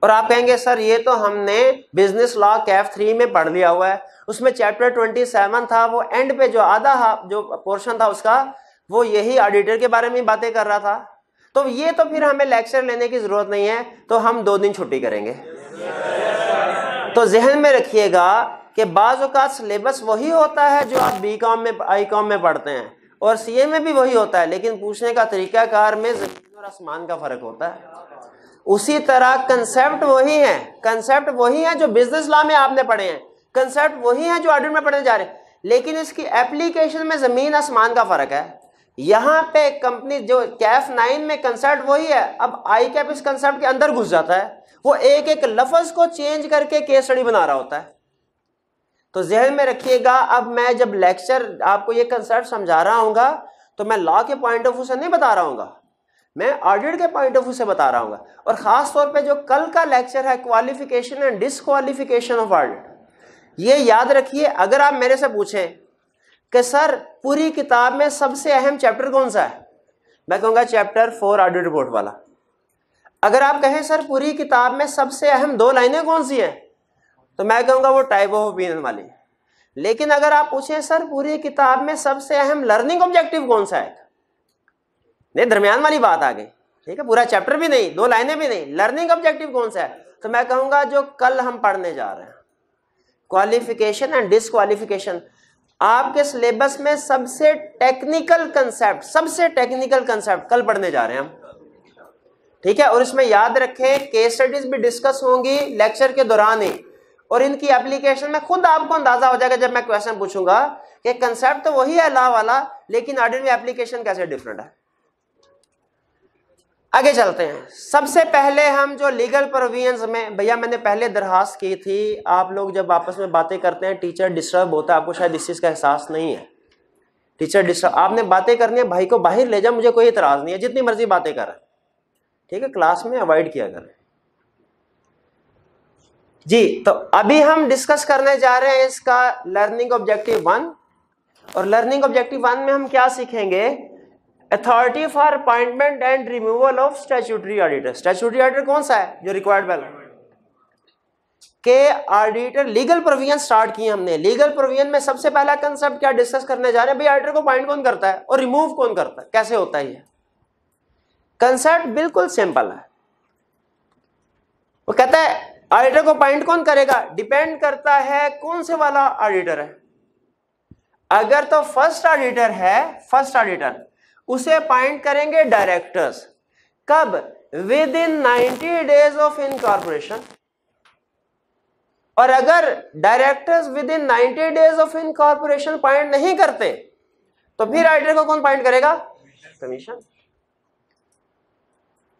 और आप कहेंगे सर ये तो हमने बिजनेस लॉ कैफ 3 में पढ़ लिया हुआ है, उसमें चैप्टर 27 था, वो एंड पे जो आधा जो पोर्शन था उसका वो यही ऑडिटर के बारे में बातें कर रहा था, तो ये तो फिर हमें लेक्चर लेने की जरूरत नहीं है, तो हम 2 दिन छुट्टी करेंगे। तो जहन में रखिएगा कि बाज़ औक़ात सिलेबस वही होता है जो आप बीकॉम में आईकॉम में पढ़ते हैं, और सीए में भी वही होता है, लेकिन पूछने का तरीकाकार में ज़मीन और आसमान का फर्क होता है। उसी तरह कंसेप्ट वही है, कंसेप्ट वही है जो बिजनेस लॉ में आपने पढ़े हैं, कंसेप्ट वही है जो ऑडिट में पढ़ने जा रहे हैं, लेकिन इसकी एप्लीकेशन में जमीन आसमान का फर्क है। यहाँ पे कंपनी जो कैफ 9 में कंसेप्ट वही है, अब आई कैप इस कंसेप्ट के अंदर घुस जाता है, वो एक एक लफ्ज को चेंज करके केस स्टडी बना रहा होता है। तो जहन में रखिएगा, अब मैं जब लेक्चर आपको ये कंसेप्ट समझा रहा हूँगा तो मैं लॉ के पॉइंट ऑफ व्यू से नहीं बता रहा हूँ, मैं ऑडिट के पॉइंट ऑफ व्यू से बता रहा हूँ। और खास तौर पे जो कल का लेक्चर है qualification and disqualification of audit, ये याद रखिए। अगर आप मेरे से पूछें कि सर पूरी किताब में सबसे अहम चैप्टर कौन सा है, मैं कहूँगा चैप्टर 4 ऑडिट रिपोर्ट वाला। अगर आप कहें सर पूरी किताब में सबसे अहम 2 लाइनें कौन सी हैं, तो मैं कहूँगा वो टाइप ऑफ ओपिनियन वाली। लेकिन अगर आप पूछें सर पूरी किताब में सबसे अहम लर्निंग ऑब्जेक्टिव कौन सा है, नहीं दरमियान वाली बात आ गई, ठीक है, पूरा चैप्टर भी नहीं, 2 लाइनें भी नहीं, लर्निंग ऑब्जेक्टिव कौन सा है, तो मैं कहूँगा जो कल हम पढ़ने जा रहे हैं, क्वालिफिकेशन एंड डिसक्वालिफिकेशन। आपके सिलेबस में सबसे टेक्निकल कंसेप्ट कल पढ़ने जा रहे हैं हम, ठीक है। और इसमें याद रखें केस स्टडीज भी डिस्कस होंगी लेक्चर के दौरान ही, और इनकी एप्लीकेशन में खुद आपको अंदाजा हो जाएगा जब मैं क्वेश्चन पूछूंगा कि कंसेप्ट तो वही है लॉ वाला, लेकिन ऑडिट में एप्लीकेशन कैसे डिफरेंट है। आगे चलते हैं। सबसे पहले हम जो लीगल प्रोविजंस में, भैया मैंने पहले दरखास्त की थी, आप लोग जब आपस में बातें करते हैं टीचर डिस्टर्ब होता है, आपको शायद इस चीज का एहसास नहीं है। टीचर डिस्टर्ब, आपने बातें करनी है, भाई को बाहर ले जाओ, मुझे कोई इतराज नहीं है, जितनी मर्जी बातें करें, ठीक है, क्लास में अवॉइड किया करें जी। तो अभी हम डिस्कस करने जा रहे हैं इसका लर्निंग ऑब्जेक्टिव 1, और लर्निंग ऑब्जेक्टिव 1 में हम क्या सीखेंगे, authority for appointment and removal of statutory auditor. Statutory auditor कौन सा है, जो रिक्वायर्ड वेल के ऑडिटर। लीगल प्रोविजन स्टार्ट किए हमने। लीगल प्रोविजन में सबसे पहला कंसेप्ट क्या डिस्कस करने जा रहे हैं, भाई ऑडिटर को अपॉइंट कौन करता है और रिमूव कौन करता है, कैसे होता है ये कंसेप्ट। बिल्कुल सिंपल है। वो कहता है ऑडिटर को अपॉइंट कौन करेगा, डिपेंड करता है कौन से वाला ऑडिटर है। अगर तो फर्स्ट ऑडिटर है, फर्स्ट ऑडिटर, उसे अपॉइंट करेंगे डायरेक्टर्स। कब, within 90 days of incorporation. और अगर directors within 90 days of incorporation appoint नहीं करते तो फिर ऑडिटर को कौन अपॉइंट करेगा, कमीशन।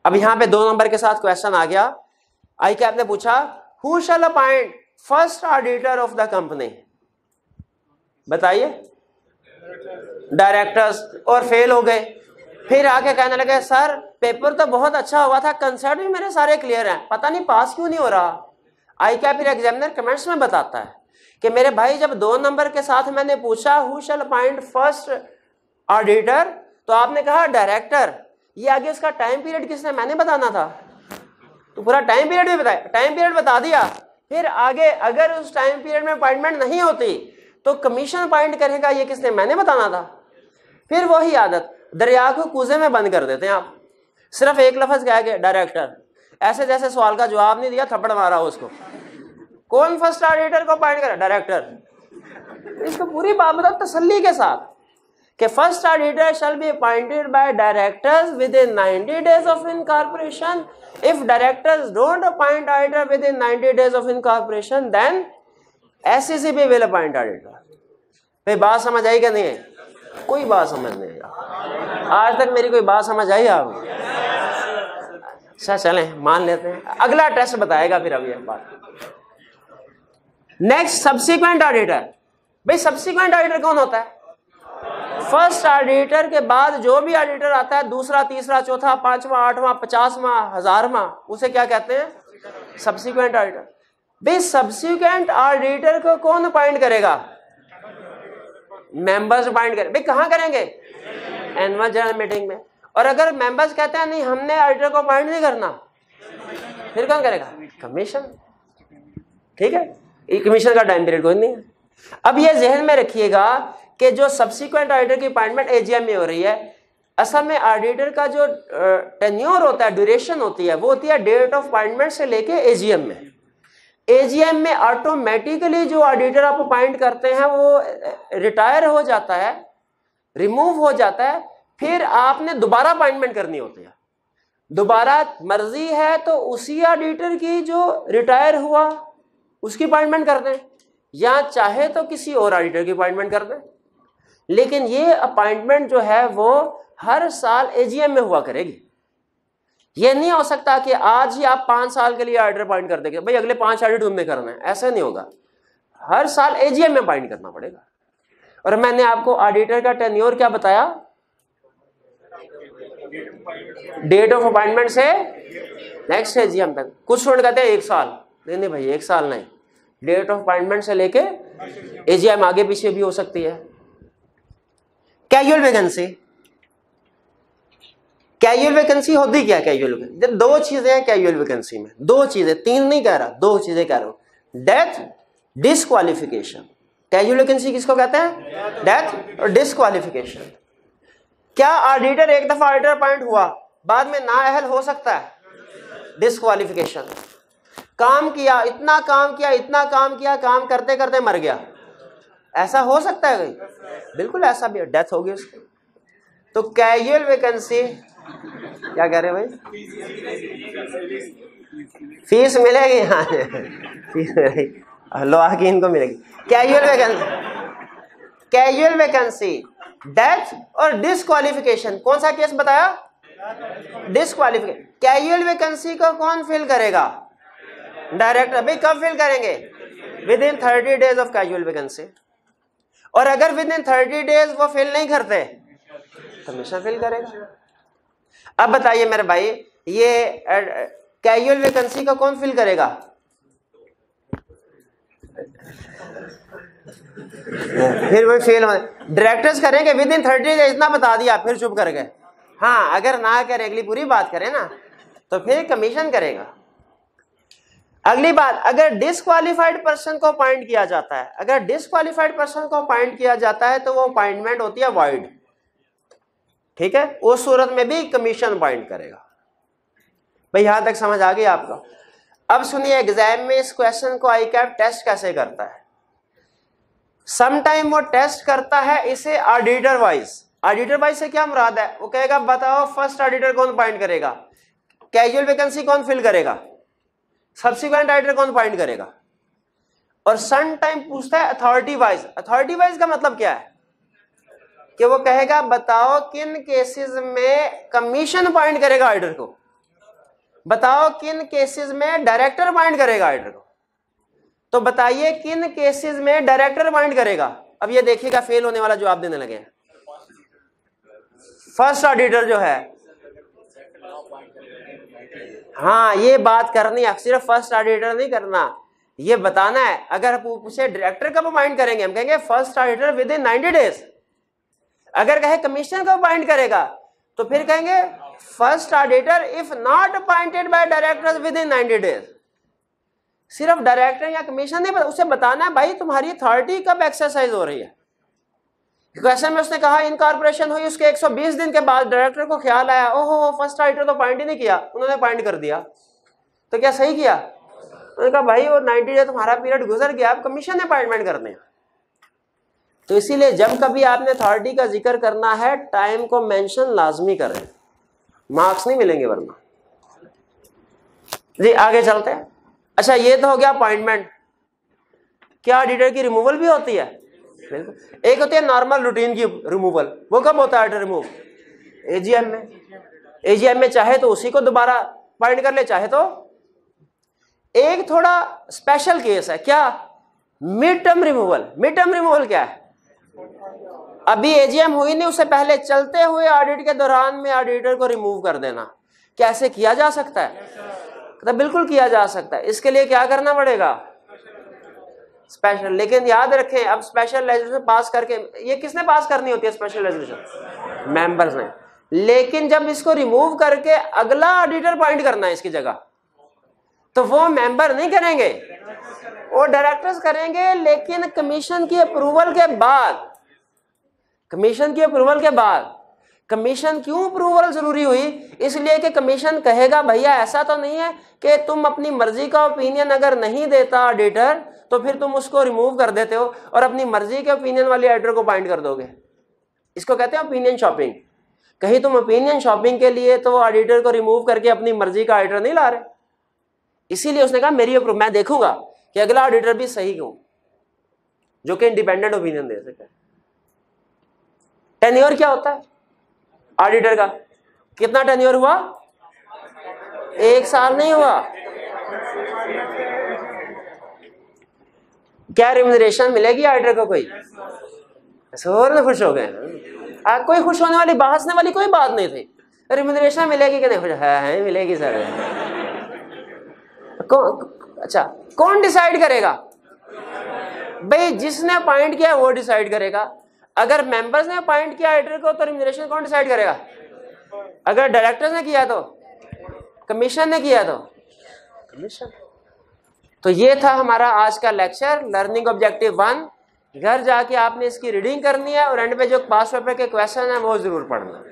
अब यहां पे 2 नंबर के साथ क्वेश्चन आ गया। आई कैप ने पूछा who shall appoint first auditor of the company, बताइए, डायरेक्टर्स, और फेल हो गए। फिर आके कहने लगे सर पेपर तो बहुत अच्छा हुआ था, कंसेप्ट भी मेरे सारे क्लियर हैं, पता नहीं पास क्यों नहीं हो रहा। आई क्या फिर एग्जामिनर कमेंट्स में बताता है कि मेरे भाई जब 2 नंबर के साथ मैंने पूछा who shall appoint first auditor, तो आपने कहा डायरेक्टर। ये आगे उसका टाइम पीरियड किसने, मैंने बताना था, तो पूरा टाइम पीरियड भी बताया, टाइम पीरियड बता दिया। फिर आगे अगर उस टाइम पीरियड में अपॉइंटमेंट नहीं होती तो कमीशन अपॉइंट करेगा, ये किसने, मैंने बताना था। फिर वही आदत, दरिया को कूजे में बंद कर देते हैं आप। सिर्फ एक लफ्ज कह के डायरेक्टर, ऐसे जैसे सवाल का जवाब नहीं दिया थप्पड़ मारा उसको। कौन फर्स्ट ऑडिटर को अपॉइंट करे, डायरेक्टर। इसको पूरी बात बताओ तसल्ली के साथ कि first auditor shall be appointed by directors within 90 days of incorporation. If directors don't appoint auditor within 90 days of incorporation then SECB will appoint auditor. भाई बात समझ आई क्या नहीं है, कोई बात समझ नहीं आई आज तक, मेरी कोई बात समझ आई आपको? अच्छा चलें मान लेते हैं, अगला टेस्ट बताएगा फिर अभी बात। Next subsequent auditor. भाई सब्सिक्वेंट ऑडिटर कौन होता है, फर्स्ट ऑडिटर के बाद जो भी ऑडिटर आता है, दूसरा, तीसरा, चौथा, 5वां, 8वां, 50वां, 1000वां, उसे क्या कहते हैं, सब्सिक्वेंट ऑडिटर। भाई सब्सिक्वेंट ऑडिटर को कौन अपॉइंट करेगा, मेंबर्स अपॉइंट करेंगे। भाई कहां करेंगे, एनुअल जनरल मीटिंग में। और अगर मेंबर्स कहते हैं नहीं हमने ऑडिटर को अपॉइंट नहीं करना, फिर कौन करेगा, कमीशन। ठीक है, कमीशन का टाइम पीरियड कोई नहीं है। अब ये जहन में रखिएगा कि जो सब्सिक्वेंट ऑडिटर की अपॉइंटमेंट AGM में हो रही है, असल में ऑडिटर का जो टेन्योर होता है, ड्यूरेशन होती है, वो होती है डेट ऑफ अपॉइंटमेंट से लेके AGM में। AGM में ऑटोमेटिकली जो ऑडिटर आप अपॉइंट करते हैं वो रिटायर हो जाता है, रिमूव हो जाता है, फिर आपने दोबारा अपॉइंटमेंट करनी होती है। दोबारा मर्जी है तो उसी ऑडिटर की जो रिटायर हुआ उसकी अपॉइंटमेंट कर दें, या चाहे तो किसी और ऑडिटर की अपॉइंटमेंट कर दें। लेकिन ये अपॉइंटमेंट जो है वो हर साल AGM में हुआ करेगी। ये नहीं हो सकता कि आज ही आप 5 साल के लिए ऑडिटर अपॉइंट कर देंगे, भाई अगले 5 ऑडिट तुमने करना है, ऐसा नहीं होगा। हर साल AGM में अपॉइंट करना पड़ेगा। और मैंने आपको ऑडिटर का टेन्योर क्या बताया, डेट ऑफ अपॉइंटमेंट से नेक्स्ट एजीएम तक। कुछ स्टूडेंट कहते हैं 1 साल, नहीं भाई 1 साल नहीं, डेट ऑफ अपॉइंटमेंट से लेके एजीएम आगे पीछे भी हो सकती है। कैजुअल वैकेंसी, कैजुअल वैकेंसी होती क्या? कैजुअल वैकेंसी 2 चीजें हैं कैजुअल वैकेंसी में, 2 चीजें, 3 नहीं कह रहा, 2 चीजें कह रहा हूं। Death, disqualification. कैजुअल वैकेंसी किसको कहते हैं? डेथ और डिस्क्वालिफिकेशन। क्या ऑडिटर एक दफा ऑडिटर अपॉइंट हुआ, बाद में नाअहल हो सकता है? डिस्क्वालिफिकेशन। काम किया, इतना काम किया, इतना काम किया, काम करते करते मर गया, ऐसा हो सकता है कहीं? बिल्कुल ऐसा भी है, डेथ होगी उसकी। तो कैजुअल वैकेंसी, क्या कह रहे हैं भाई? फीस मिलेगी? हाँ फीस मिलेगी, लोहा की इनको मिलेगी। Casual vacancy, casual vacancy, death और डिस्क्वालिफिकेशन। कौन सा केस बताया? डिस्क्वालिफिकेशन। कैजुअल वैकेंसी को कौन फिल करेगा? डायरेक्टर। भाई कब फिल करेंगे? With in 30 days of casual vacancy. और अगर विद इन 30 डेज वो फिल नहीं करते, कमीशन फिल करेगा। अब बताइए मेरे भाई, ये कैजुअल वैकेंसी को कौन फिल करेगा? फिर वही फेल हो, डायरेक्टर्स करेंगे विद इन 30 डेज, इतना बता दिया फिर चुप कर गए। हाँ, अगर ना करें, अगली पूरी बात करें ना, तो फिर कमीशन करेगा। अगली बात, अगर डिस्क्वालिफाइड पर्सन को अपॉइंट किया जाता है, अगर डिस्क्वालिफाइड पर्सन को अपॉइंट किया जाता है तो वो अपॉइंटमेंट होती है वॉइड, ठीक है? उस सूरत में भी कमीशन अपॉइंट करेगा। भाई यहां तक समझ आ गई आपको? अब सुनिए, एग्जाम में इस क्वेश्चन को आईकैप टेस्ट कैसे करता है। समटाइम वो टेस्ट करता है इसे ऑडिटर वाइज। ऑडिटर वाइज से क्या मुराद है? वो कहेगा बताओ फर्स्ट ऑडिटर कौन अपॉइंट करेगा, कैजुअल वैकेंसी कौन फिल करेगा, सब्सिक्वेंट ऑडिटर कौन अपॉइंट करेगा। और सम टाइम पूछता है अथॉरिटी वाइज। अथॉरिटी वाइज का मतलब क्या है? कि वो कहेगा बताओ किन केसेस में कमीशन अपॉइंट करेगा ऑडिटर को, बताओ किन केसेस में डायरेक्टर अपॉइंट करेगा ऑडिटर को। तो बताइए किन केसेस में डायरेक्टर अपॉइंट करेगा। अब ये देखिएगा फेल होने वाला जवाब देने लगे। फर्स्ट ऑडिटर जो है, हाँ ये बात करनी है, सिर्फ फर्स्ट ऑडिटर नहीं करना, ये बताना है। अगर पूछे डायरेक्टर कब अपॉइंट करेंगे, हम कहेंगे first auditor within 90 days. अगर कहे कमिश्नर कब अपॉइंट करेगा, तो फिर कहेंगे first auditor if not appointed by director with in 90 days. सिर्फ डायरेक्टर या कमीशन नहीं, उसे बताना है भाई तुम्हारी अथॉरिटी कब एक्सरसाइज हो रही है। क्वेश्चन में उसने कहा इनकॉर्पोरेशन हुई, उसके 120 दिन के बाद डायरेक्टर को ख्याल आया ओहो फर्स्ट ऑडिटर तो अपॉइंट ही नहीं किया, उन्होंने अपॉइंट कर दिया, तो क्या सही किया? उन्होंने कहा भाई वो 90 डे तुम्हारा पीरियड गुजर गया, अब कमीशन ने अपॉइंटमेंट करने हैं। तो इसीलिए जब कभी आपने अथॉरिटी का जिक्र करना है, टाइम को मेंशन लाजमी करें, मार्क्स नहीं मिलेंगे वरना। जी आगे चलते हैं। अच्छा ये तो हो गया अपॉइंटमेंट। क्या ऑडिटर की रिमूवल भी होती है? बिल्कुल। एक होती है नॉर्मल रूटीन की रिमूवल, वो कब होता है ऑडिटर रिमूव? एजीएम में। एजीएम में चाहे तो उसी को दोबारा अपॉइंट कर ले, चाहे तो। एक थोड़ा स्पेशल केस है, क्या? Mid term removal. Mid term removal क्या है? अभी एजीएम हुई नहीं, उससे पहले चलते हुए ऑडिट के दौरान में ऑडिटर को रिमूव कर देना। कैसे किया जा सकता है? तो बिल्कुल किया जा सकता है। इसके लिए क्या करना पड़ेगा? स्पेशल। लेकिन याद रखें, अब स्पेशल रेजोल्यूशन पास करके, ये किसने पास करनी होती है स्पेशल रेजोल्यूशन? मेंबर्स ने। लेकिन जब इसको रिमूव करके अगला ऑडिटर अपॉइंट करना है इसकी जगह, तो वो मेंबर नहीं करेंगे, वो डायरेक्टर्स करेंगे। लेकिन कमीशन की अप्रूवल के बाद, कमीशन की अप्रूवल के बाद। कमीशन क्यों अप्रूवल जरूरी हुई? इसलिए कि कमीशन कहेगा भैया ऐसा तो नहीं है कि तुम अपनी मर्जी का ओपिनियन अगर नहीं देता ऑडिटर तो फिर तुम उसको रिमूव कर देते हो और अपनी मर्जी के ओपिनियन वाले ऑडिटर को अपॉइंट कर दोगे। इसको कहते हैं ओपिनियन शॉपिंग। कहीं तुम ओपिनियन शॉपिंग के लिए तो ऑडिटर को रिमूव करके अपनी मर्जी का ऑडिटर नहीं ला रहे। इसीलिए उसने कहा मेरी अप्रूव, मैं देखूंगा कि अगला ऑडिटर भी सही क्यों, जो कि इंडिपेंडेंट ओपिनियन दे सके। टेन्योर क्या होता है ऑडिटर का? कितना टेन्योर हुआ? 1 साल नहीं हुआ। क्या रिम्यूनरेशन मिलेगी ऑडिटर को? कोई सोर में खुश हो गए? कोई खुश होने वाली, बहसने वाली कोई बात नहीं थी। रिम्यूनरेशन मिलेगी कि नहीं? है मिलेगी सर। अच्छा, कौन डिसाइड करेगा? भाई जिसने अपॉइंट किया वो डिसाइड करेगा। अगर मेंबर्स ने अपॉइंट किया ऑडिटर को तो रिम्यूनरेशन कौन डिसाइड करेगा? अगर डायरेक्टर्स ने किया तो, कमीशन ने किया तो कमीशन। तो ये था हमारा आज का लेक्चर, लर्निंग ऑब्जेक्टिव 1। घर जाके आपने इसकी रीडिंग करनी है और एंड पे जो पास पेपर के क्वेश्चन है वो जरूर पढ़ना।